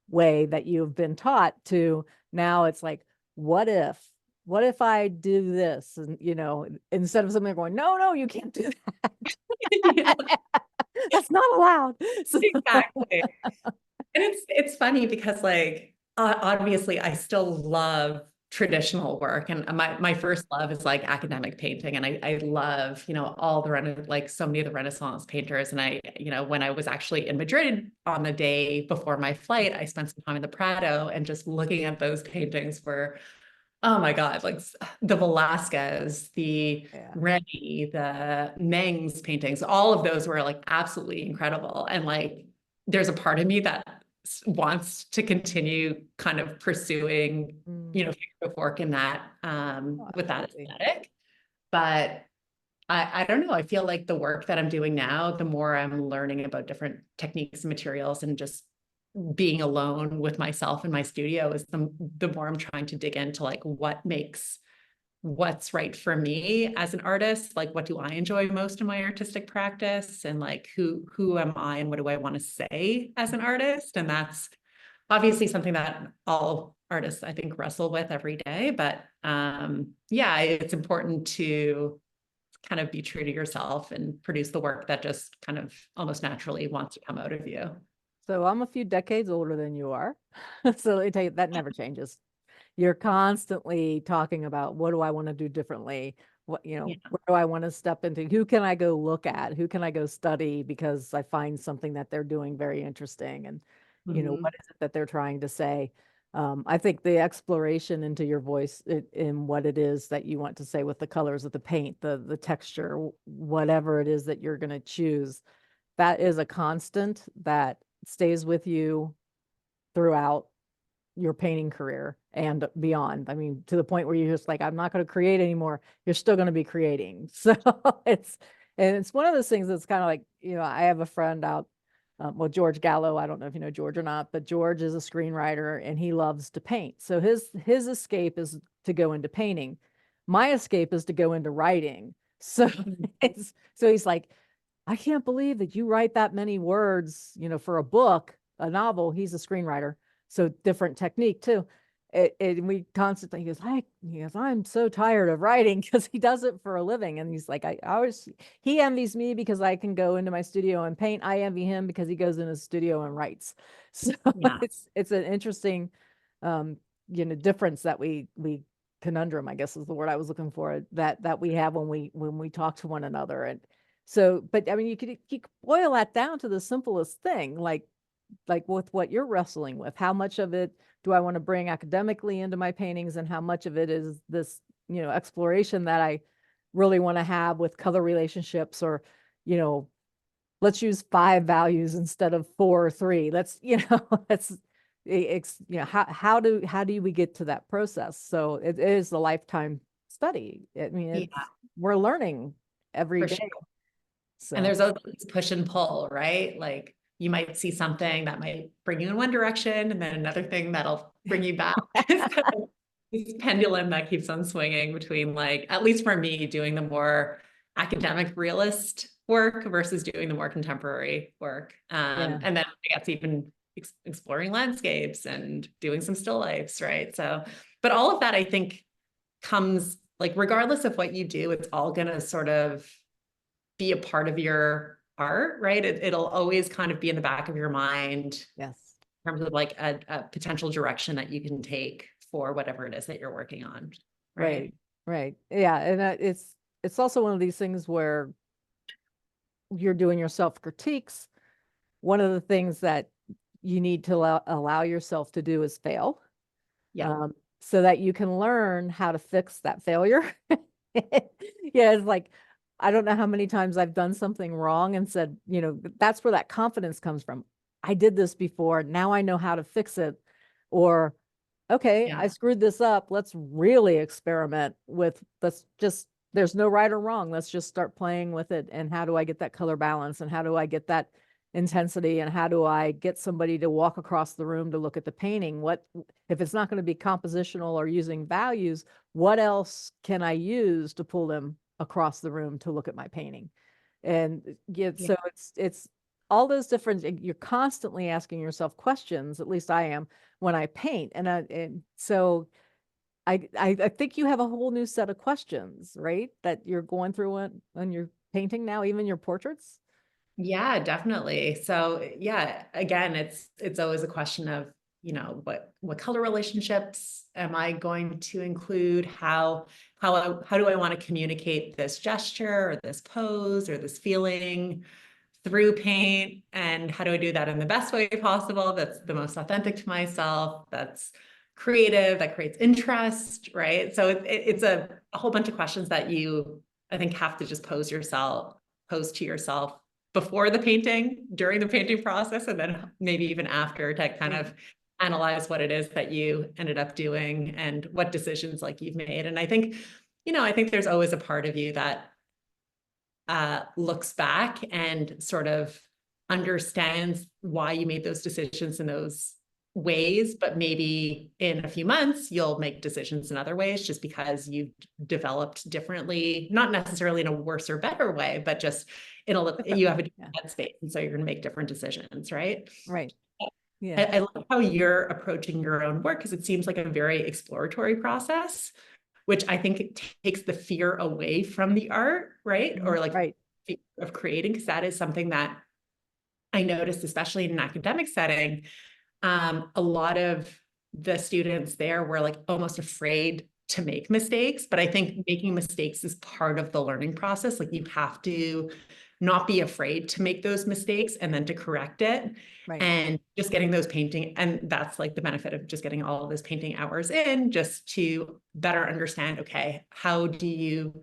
way that you've been taught to now it's like, what if, what if I do this? And, instead of somebody going, no, no, you can't do Yeah, that. That's not allowed. So, exactly. And it's funny because like obviously I still love traditional work and my first love is like academic painting and I love all the like so many of the Renaissance painters and I when I was actually in Madrid on the day before my flight I spent some time in the Prado and just looking at those paintings were oh my God, like the Velasquez, the yeah. Remy, the Mengs paintings, all of those were like absolutely incredible. And like, there's a part of me that wants to continue kind of pursuing, Mm. figurative work in that, Oh, with that absolutely. aesthetic. But I don't know. I feel like the work that I'm doing now, the more I'm learning about different techniques and materials and just being alone with myself in my studio is the more I'm trying to dig into like what's right for me as an artist, like what do I enjoy most in my artistic practice and like who am I and what do I want to say as an artist? And that's obviously something that all artists I think wrestle with every day. But yeah, it's important to kind of be true to yourself and produce the work that just kind of almost naturally wants to come out of you. So I'm a few decades older than you are. So let me tell you, that never changes. You're constantly talking about what do I want to do differently? What, Yeah. where do I want to step into? Who can I go look at? Who can I go study because I find something that they're doing very interesting? And, Mhm. what is it that they're trying to say? I think the exploration into your voice in what it is that you want to say with the colors of the paint, the texture, whatever it is that you're going to choose, that is a constant that stays with you throughout your painting career and beyond. I mean, to the point where you're just like, I'm not going to create anymore. You're still going to be creating. So it's, and it's one of those things that's kind of like, I have a friend out, well, George Gallo, I don't know if you know George or not, but George is a screenwriter and he loves to paint. So his escape is to go into painting. My escape is to go into writing. So so he's like, I can't believe that you write that many words, for a book, a novel. He's a screenwriter, so different technique too. And we constantly, he goes, I'm so tired of writing because he does it for a living. And he's like, I always, he envies me because I can go into my studio and paint. I envy him because he goes in his studio and writes. So Yeah. it's an interesting, um, difference that we conundrum, I guess is the word I was looking for, that we have when we talk to one another. And so, but I mean, you could boil that down to the simplest thing, like with what you're wrestling with. How much of it do I want to bring academically into my paintings, and how much of it is this, exploration that I really want to have with color relationships, or, you know, let's use 5 values instead of 4 or 3. Let's, let's how do we get to that process? So it is a lifetime study. I mean, Yeah, we're learning every for day. sure. And So there's always this push and pull, right? Like you might see something that might bring you in one direction and then another thing that'll bring you back. So this pendulum that keeps on swinging between, like, at least for me, doing the more academic realist work versus doing the more contemporary work. yeah. And then I guess even exploring landscapes and doing some still lifes, right? So, but all of that I think comes, like, regardless of what you do, it's all gonna sort of be a part of your art, right? It'll always kind of be in the back of your mind Yes. in terms of like a potential direction that you can take for whatever it is that you're working on, Right. right? Right. Yeah. And it's also one of these things where you're doing your self critiques. One of the things that you need to allow yourself to do is fail, Yeah. so that you can learn how to fix that failure. Yeah, it's like, I don't know how many times I've done something wrong and said, that's where that confidence comes from. I did this before. Now I know how to fix it. Or, okay, Yeah. I screwed this up. Let's really experiment with this. Just, there's no right or wrong. Let's just start playing with it. And how do I get that color balance? And how do I get that intensity? And how do I get somebody to walk across the room to look at the painting? What, if it's not going to be compositional or using values, what else can I use to pull them across the room to look at my painting? And yeah, Yeah. so it's all those different, you're constantly asking yourself questions, at least I am, when I paint. And so I think you have a whole new set of questions, right? That you're going through when you're painting now, even your portraits. Yeah, definitely. So yeah, again, it's always a question of, what color relationships am I going to include? How do I want to communicate this gesture or this pose or this feeling through paint? And how do I do that in the best way possible? That's the most authentic to myself. That's creative, that creates interest, right? So it's a whole bunch of questions that you, I think, have to just pose to yourself before the painting, during the painting process, and then maybe even after, to kind Right. of analyze what it is that you ended up doing and what decisions like you've made. And I think, I think there's always a part of you that looks back and sort of understands why you made those decisions in those ways, but maybe in a few months you'll make decisions in other ways just because you've developed differently, not necessarily in a worse or better way, but just you have a Yeah. different space, and so you're going to make different decisions, right? Right. Yeah. I love how you're approaching your own work, because it seems like a very exploratory process, which I think it takes the fear away from the art, right? Or like Right. fear of creating, because that is something that I noticed, especially in an academic setting, a lot of the students there were like almost afraid to make mistakes. But I think making mistakes is part of the learning process. Like you have to not be afraid to make those mistakes and then to correct it. Right. And just getting those painting, and that's like the benefit of just getting all of those painting hours in, just to better understand, okay, how do you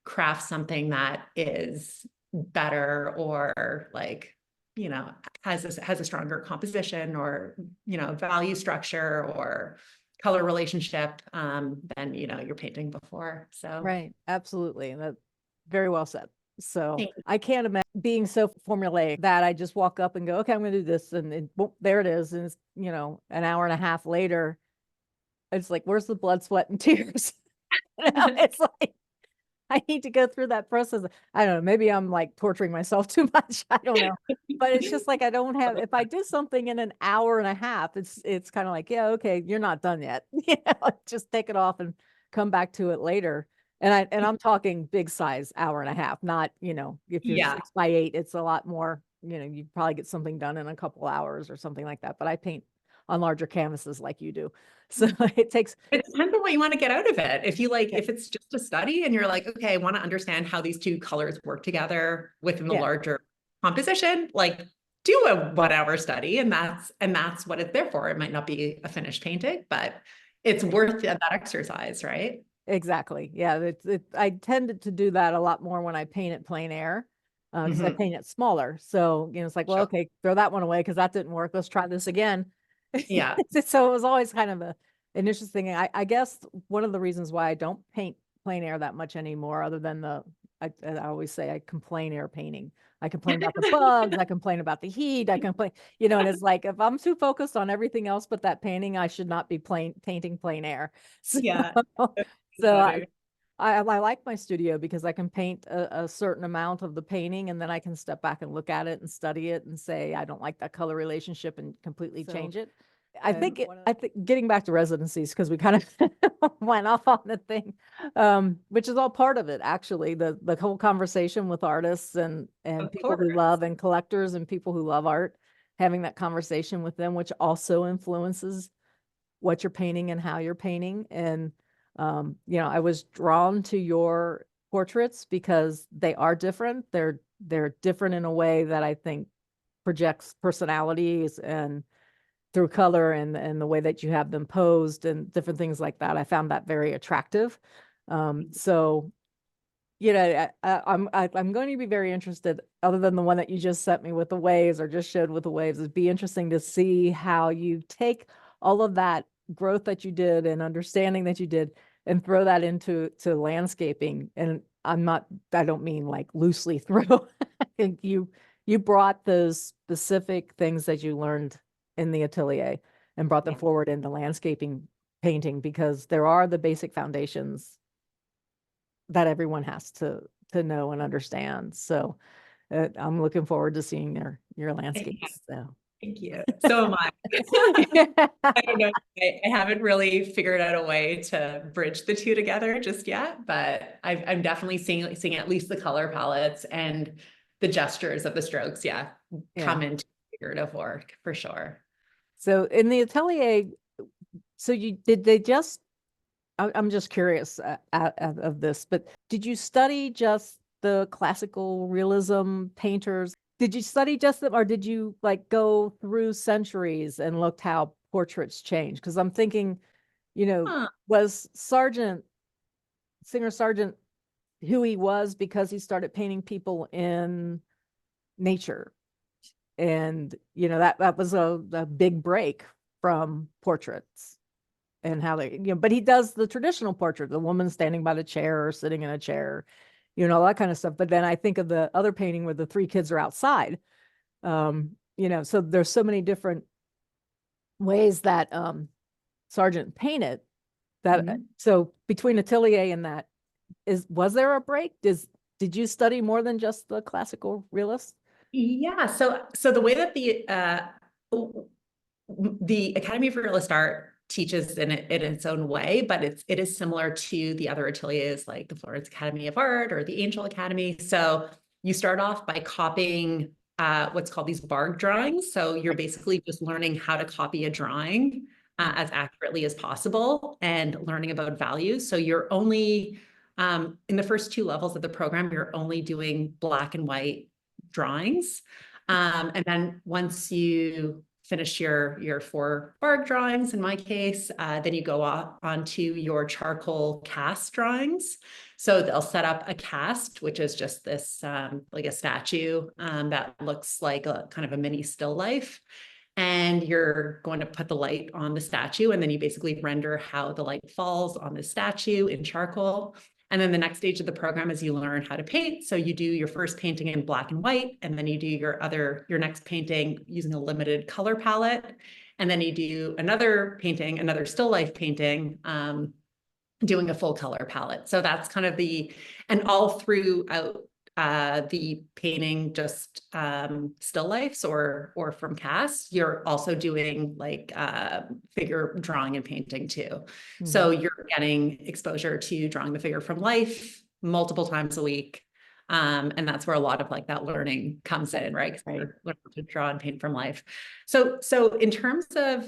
craft something that is better, or like, you know, has a stronger composition, or, you know, value structure or color relationship, than, you know, you're painting before. So Right. Absolutely. That very well said. So thank you. I can't imagine being so formulaic that I just walk up and go, okay, I'm going to do this. Boom, there it is. And it's, you know, an hour and a half later, it's like, where's the blood, sweat, and tears? You know, it's like, I need to go through that process. I don't know. Maybe I'm like torturing myself too much. I don't know. But it's just like I don't have, if I do something in an hour and a half, it's kind of like, yeah, okay, you're not done yet. You know, just take it off and come back to it later. And I'm talking big size hour and a half, not, you know, if you're Yeah. 6 by 8, it's a lot more, you know, you probably get something done in a couple hours or something like that. But I paint on larger canvases like you do. So it takes, It depends on what you want to get out of it. If you like, yeah, if it's just a study and you're like, okay, I want to understand how these two colors work together within the yeah, larger composition, like do a 1 hour study, and that's what it's there for. It might not be a finished painting, but it's worth that exercise, right? exactly. Yeah, I tended to do that a lot more when I paint it plein air, because I Mhm. paint it smaller. So, you know, it's like, well, Sure. okay, throw that one away because that didn't work. Let's try this again. Yeah. So it was always kind of an interesting thing. I guess one of the reasons why I don't paint plein air that much anymore, other than I always say I complain air painting. I complain about the bugs, I complain about the heat, I complain, you know, and it's like if I'm too focused on everything else but that painting, I should not be painting plein air. So, Yeah. so Better. I like my studio because I can paint a certain amount of the painting and then I can step back and look at it and study it and say, I don't like that color relationship and completely change it. I think getting back to residencies, because we kind of went off on the thing, which is all part of it, actually, the whole conversation with artists and Of people who course. love, and collectors and people who love art, having that conversation with them, which also influences what you're painting and how you're painting. And you know, I was drawn to your portraits because they are different. They're different in a way that I think projects personalities and through color and the way that you have them posed and different things like that. I found that very attractive. So you know, I'm going to be very interested, other than the one that you just sent me with the waves or just showed with the waves. It'd be interesting to see how you take all of that growth that you did and understanding that you did and throw that into landscaping. And I don't mean like loosely throw. I think you brought those specific things that you learned in the atelier and brought them Yeah. forward into landscaping painting, because there are the basic foundations that everyone has to know and understand. So I'm looking forward to seeing your Yeah. landscapes. So Thank you. So am I. I don't know. I haven't really figured out a way to bridge the two together just yet, but I'm definitely seeing at least the color palettes and the gestures of the strokes, yeah, yeah. come into figurative work for sure. So in the atelier, so did they just? I'm just curious of this, but did you study just the classical realism painters? Did you study just them, or did you like go through centuries and looked how portraits change? Because I'm thinking, you know, Huh. was Singer Sargent who he was because he started painting people in nature? And, you know, that was a big break from portraits and how they, you know, but he does the traditional portrait, the woman standing by the chair or sitting in a chair, you know, all that kind of stuff. But then I think of the other painting where the three kids are outside. You know, so there's so many different ways that Sargent painted that. Mhm. So between Atelier and that, was there a break? Did you study more than just the classical realist? Yeah, so the way that the Academy of Realist Art teaches in its own way, but it is similar to the other ateliers like the Florence Academy of Art or the Angel Academy. So you start off by copying what's called these bark drawings. So you're basically just learning how to copy a drawing as accurately as possible and learning about values. So you're only in the first 2 levels of the program, you're only doing black and white drawings. And then once you finish your 4 bark drawings, in my case, then you go on to your charcoal cast drawings. So they'll set up a cast, which is just this like a statue that looks like a kind of a mini still life. And you're going to put the light on the statue, and then you basically render how the light falls on the statue in charcoal. And then the next stage of the program is you learn how to paint. So you do your first painting in black and white, and then you do your next painting using a limited color palette. And then you do another painting, another still life painting, doing a full color palette. So that's kind of and all throughout the painting, just still lifes or from casts, you're also doing like figure drawing and painting too. Mm-hmm. So you're getting exposure to drawing the figure from life multiple times a week. And that's where a lot of like that learning comes in, right? Right. Learning to draw and paint from life. So in terms of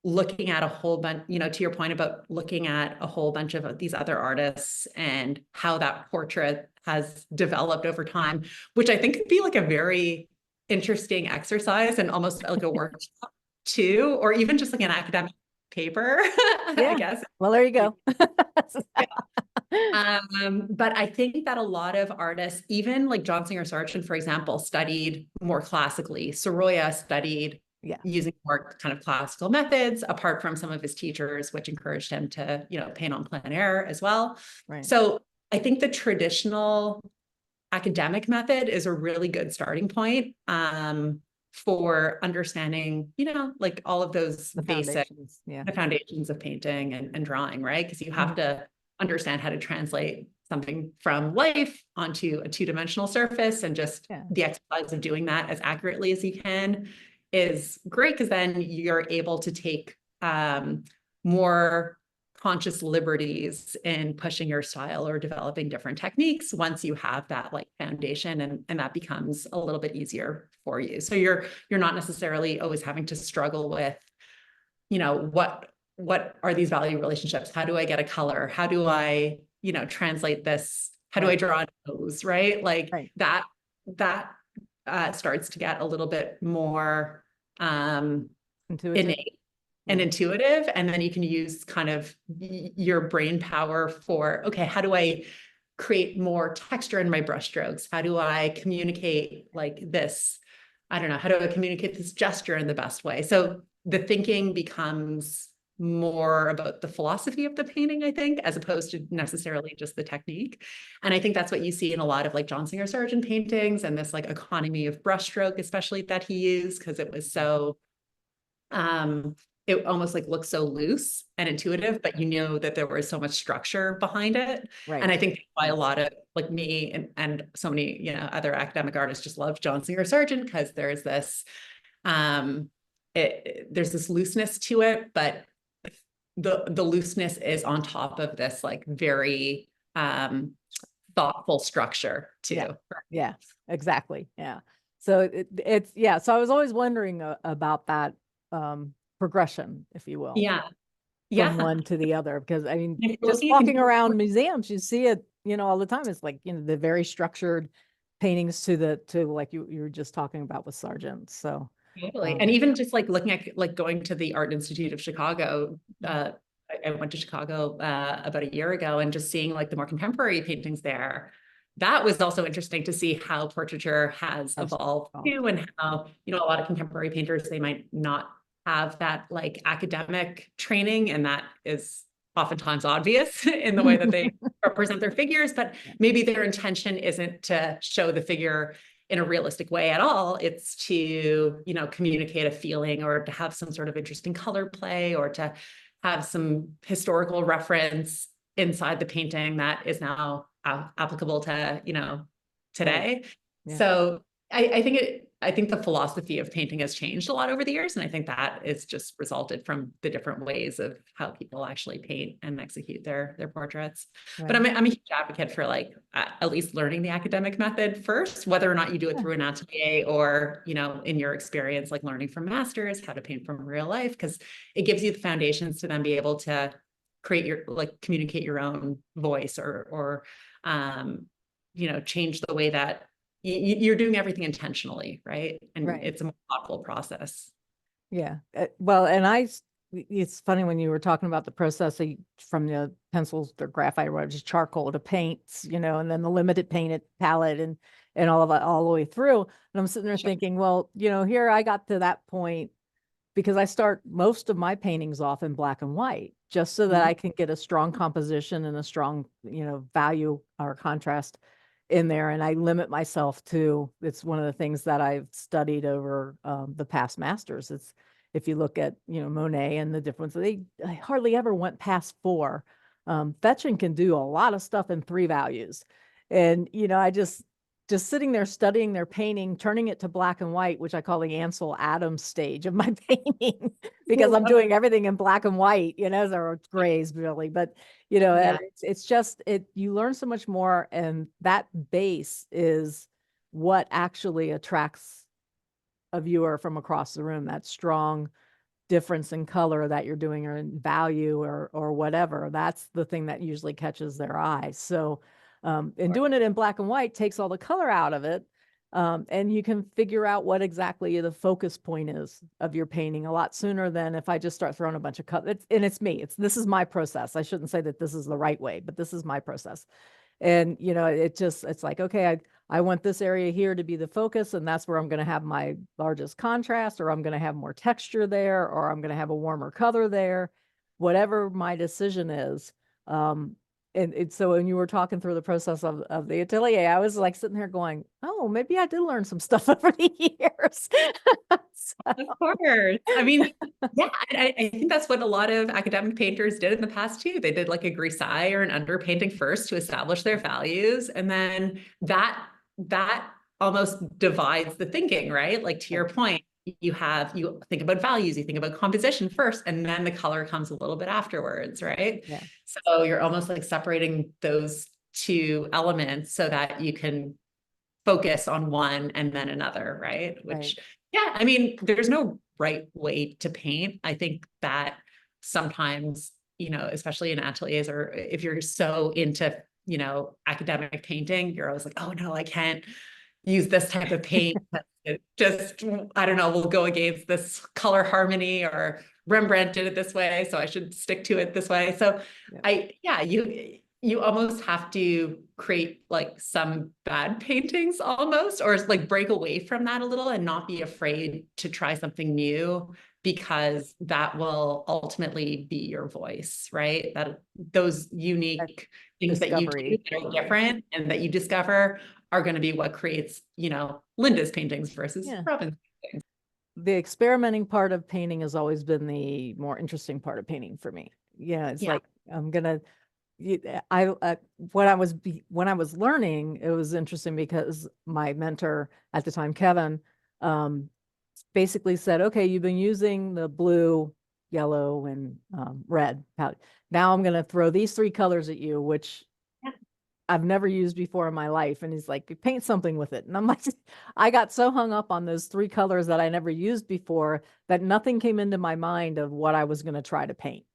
looking at a whole bunch, to your point about looking at a whole bunch of these other artists and how that portrait has developed over time, which I think could be like a very interesting exercise and almost like a workshop too, or even just like an academic paper, I guess. Well, there you go. But I think that a lot of artists, even like John Singer Sargent, for example, studied more classically. Sorolla studied using more kind of classical methods, apart from some of his teachers, which encouraged him to, paint on plein air as well. Right. So I think the traditional academic method is a really good starting point for understanding, like all of those basic the foundations of painting and drawing, right? Because you have to understand how to translate something from life onto a 2-dimensional surface, and just the exercise of doing that as accurately as you can is great, because then you're able to take more conscious liberties in pushing your style or developing different techniques once you have that like foundation, and that becomes a little bit easier for you. So you're not necessarily always having to struggle with, what are these value relationships? How do I get a color? How do I, translate this? How do I draw a nose, right? Like that starts to get a little bit more innate and intuitive. And then you can use kind of your brain power for, okay, how do I create more texture in my brush strokes? How do I communicate like this? I don't know. How do I communicate this gesture in the best way? So the thinking becomes more about the philosophy of the painting, I think, as opposed to necessarily just the technique. And I think that's what you see in a lot of like John Singer Sargent paintings, and this like economy of brushstroke, especially that he used, because it was so, it almost like looks so loose and intuitive, but that there was so much structure behind it. Right. And I think why a lot of like me and so many, other academic artists just love John Singer Sargent, because there's this, there's this looseness to it, but the looseness is on top of this like very thoughtful structure too. Yeah, exactly. Yeah. So it's so I was always wondering about that progression, if you will. From one to the other, because I mean, just walking around museums, you see it, all the time. It's like, the very structured paintings to like you were just talking about with Sargent. So totally. And even just like looking at like going to the Art Institute of Chicago, I went to Chicago about a year ago, and just seeing like the more contemporary paintings there, that was also interesting to see how portraiture has evolved too, and how, a lot of contemporary painters, they might not have that like academic training, and that is oftentimes obvious in the way that they represent their figures, but maybe their intention isn't to show the figure in a realistic way at all. It's to, communicate a feeling, or to have some sort of interesting color play, or to have some historical reference inside the painting that is now applicable to, today. Yeah. So I think I think the philosophy of painting has changed a lot over the years. And I think that is just resulted from the different ways of how people actually paint and execute their portraits. But Right. I'm a huge advocate for like at least learning the academic method first, whether or not you do it Yeah. through an atelier or, you know, in your experience, like learning from masters, how to paint from real life, because it gives you the foundations to then be able to create your, like, communicate your own voice or you know, change the way that you're doing everything intentionally, right? And Right. it's a more thoughtful process. Yeah. Well, and it's funny when you were talking about the process from the pencils or graphite or whatever, just charcoal to paints, and then the limited painted palette and all of that all the way through. And I'm sitting there Sure. thinking, well, here I got to that point because I start most of my paintings off in black and white, just so that Mhm. I can get a strong composition and a strong, value or contrast in there. And I limit myself to, it's one of the things that I've studied over the past masters. It's, if you look at, Monet and the difference, they hardly ever went past four. Fetching can do a lot of stuff in three values. And, I just sitting there studying their painting, turning it to black and white, which I call the Ansel Adams stage of my painting, because I'm doing everything in black and white, or grays really. But and Yeah, it's just you learn so much more, and that base is what actually attracts a viewer from across the room. That strong difference in color that you're doing or in value or whatever. That's the thing that usually catches their eye. So and doing it in black and white takes all the color out of it. And you can figure out what exactly the focus point is of your painting a lot sooner than if I just start throwing a bunch of color. And it's me. This is my process. I shouldn't say that this is the right way, but this is my process. And it's like, okay, I want this area here to be the focus, and that's where I'm going to have my largest contrast, or I'm going to have more texture there, or I'm going to have a warmer color there, whatever my decision is. And so when you were talking through the process of the atelier, I was like sitting here going, oh, maybe I did learn some stuff over the years. of course. I mean, yeah, I think that's what a lot of academic painters did in the past too. They did like a grisai or an underpainting first to establish their values, and then that almost divides the thinking, right? Like to Yeah. your point, you think about values, you think about composition first, and then the color comes a little bit afterwards, right? Yeah. So you're almost like separating those two elements so that you can focus on one and then another, right? Right. Which, yeah, I mean, there's no right way to paint. I think that sometimes, especially in ateliers, or if you're so into, academic painting, you're always like, oh no, I can't use this type of paint. It just, I don't know, will go against this color harmony, or Rembrandt did it this way, so I should stick to it this way. So Yeah. yeah, you almost have to create like some bad paintings almost, or like break away from that a little and not be afraid to try something new, because that will ultimately be your voice, right? That those That unique things that you do discovery. that are different and that you discover are going to be what creates, Linda's paintings versus Yeah. Robyn's. The experimenting part of painting has always been the more interesting part of painting for me. Yeah, it's Yeah. like I'm gonna. When I was learning, it was interesting because my mentor at the time, Kevin, um, basically said, "Okay, you've been using the blue, yellow, and red palette. Now I'm going to throw these three colors at you, which I've never used before in my life." And he's like, paint something with it. And I'm like, I got so hung up on those three colors that I never used before that nothing came into my mind of what I was going to try to paint.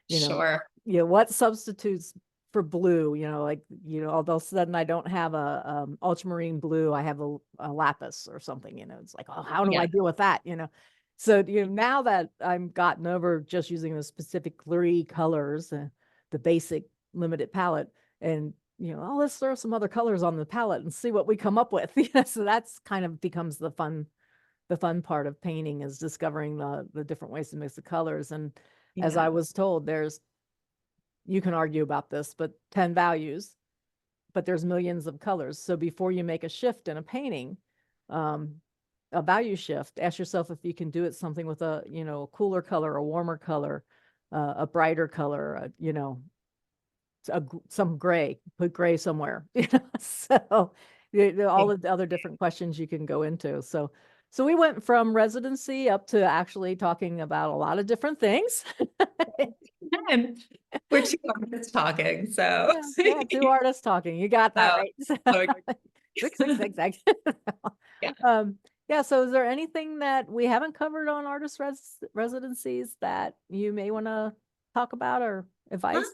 You know, Sure. what substitutes for blue, all of a sudden I don't have a ultramarine blue, I have a lapis or something, it's like, oh, how do Yeah. I deal with that? So, now that I'm gotten over just using the specific three colors, the basic limited palette, and oh, let's throw some other colors on the palette and see what we come up with. So that's kind of becomes the fun part of painting, is discovering the different ways to mix the colors. And as I Yeah. was told, you can argue about this, but 10 values, but there's millions of colors. So before you make a shift in a painting, um, a value shift, ask yourself if you can do it something with a cooler color, a warmer color, a brighter color, some gray, put gray somewhere. So all of the other different questions you can go into. So So we went from residency up to actually talking about a lot of different things. And we're two artists talking, so. Yeah, two artists talking. You got that So, right. so Six, six, six, six. yeah. Yeah. So is there anything that we haven't covered on residencies that you may want to talk about or advice?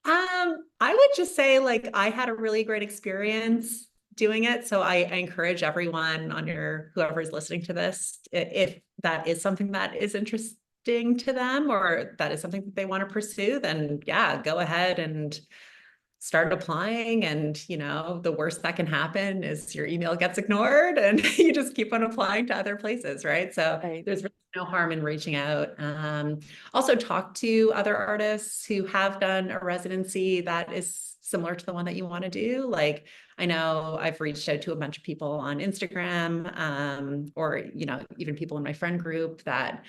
I would just say like I had a really great experience doing it. So I encourage everyone on whoever's listening to this, if that is something that is interesting to them or that is something that they want to pursue, then yeah, go ahead and start applying. And the worst that can happen is your email gets ignored and you just keep on applying to other places, right? So Right. there's really no harm in reaching out. Also talk to other artists who have done a residency that is similar to the one that you want to do. Like I know I've reached out to a bunch of people on Instagram, or even people in my friend group that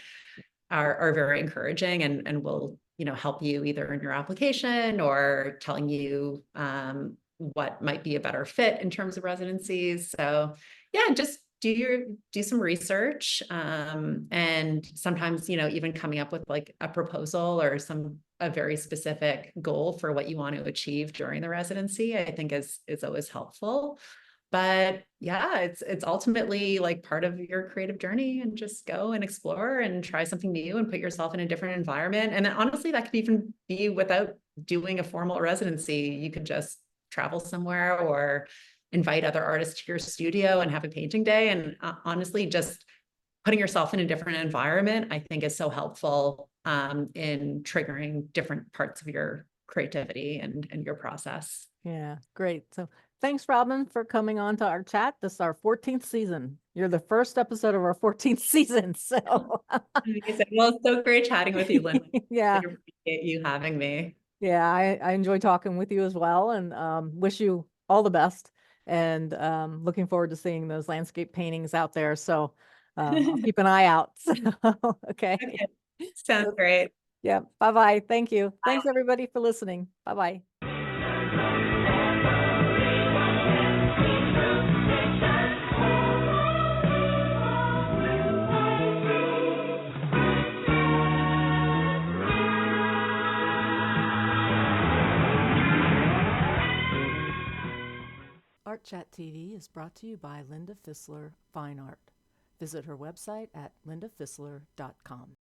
are very encouraging and will help you either in your application or telling you what might be a better fit in terms of residencies. So yeah, just do some research, and sometimes even coming up with like a proposal or a very specific goal for what you want to achieve during the residency, I think is always helpful. But yeah, it's ultimately like part of your creative journey, and just go and explore and try something new and put yourself in a different environment. And then, honestly, that could even be without doing a formal residency. You could just travel somewhere or invite other artists to your studio and have a painting day. And honestly, just putting yourself in a different environment, I think, is so helpful in triggering different parts of your creativity and your process. Yeah, great. So thanks, Robyn, for coming on to our chat. This is our 14th season. You're the first episode of our 14th season. So Amazing. Well, it's so great chatting with you, Lynn. yeah, I appreciate you having me. yeah, I enjoy talking with you as well, and wish you all the best. And looking forward to seeing those landscape paintings out there. So I'll keep an eye out. So, okay. Okay. Sounds great. Yeah. Bye-bye. Thank you. Bye. Thanks everybody for listening. Bye-bye. Art Chat TV is brought to you by Linda Fisler Fine Art. Visit her website at lindafisler.com.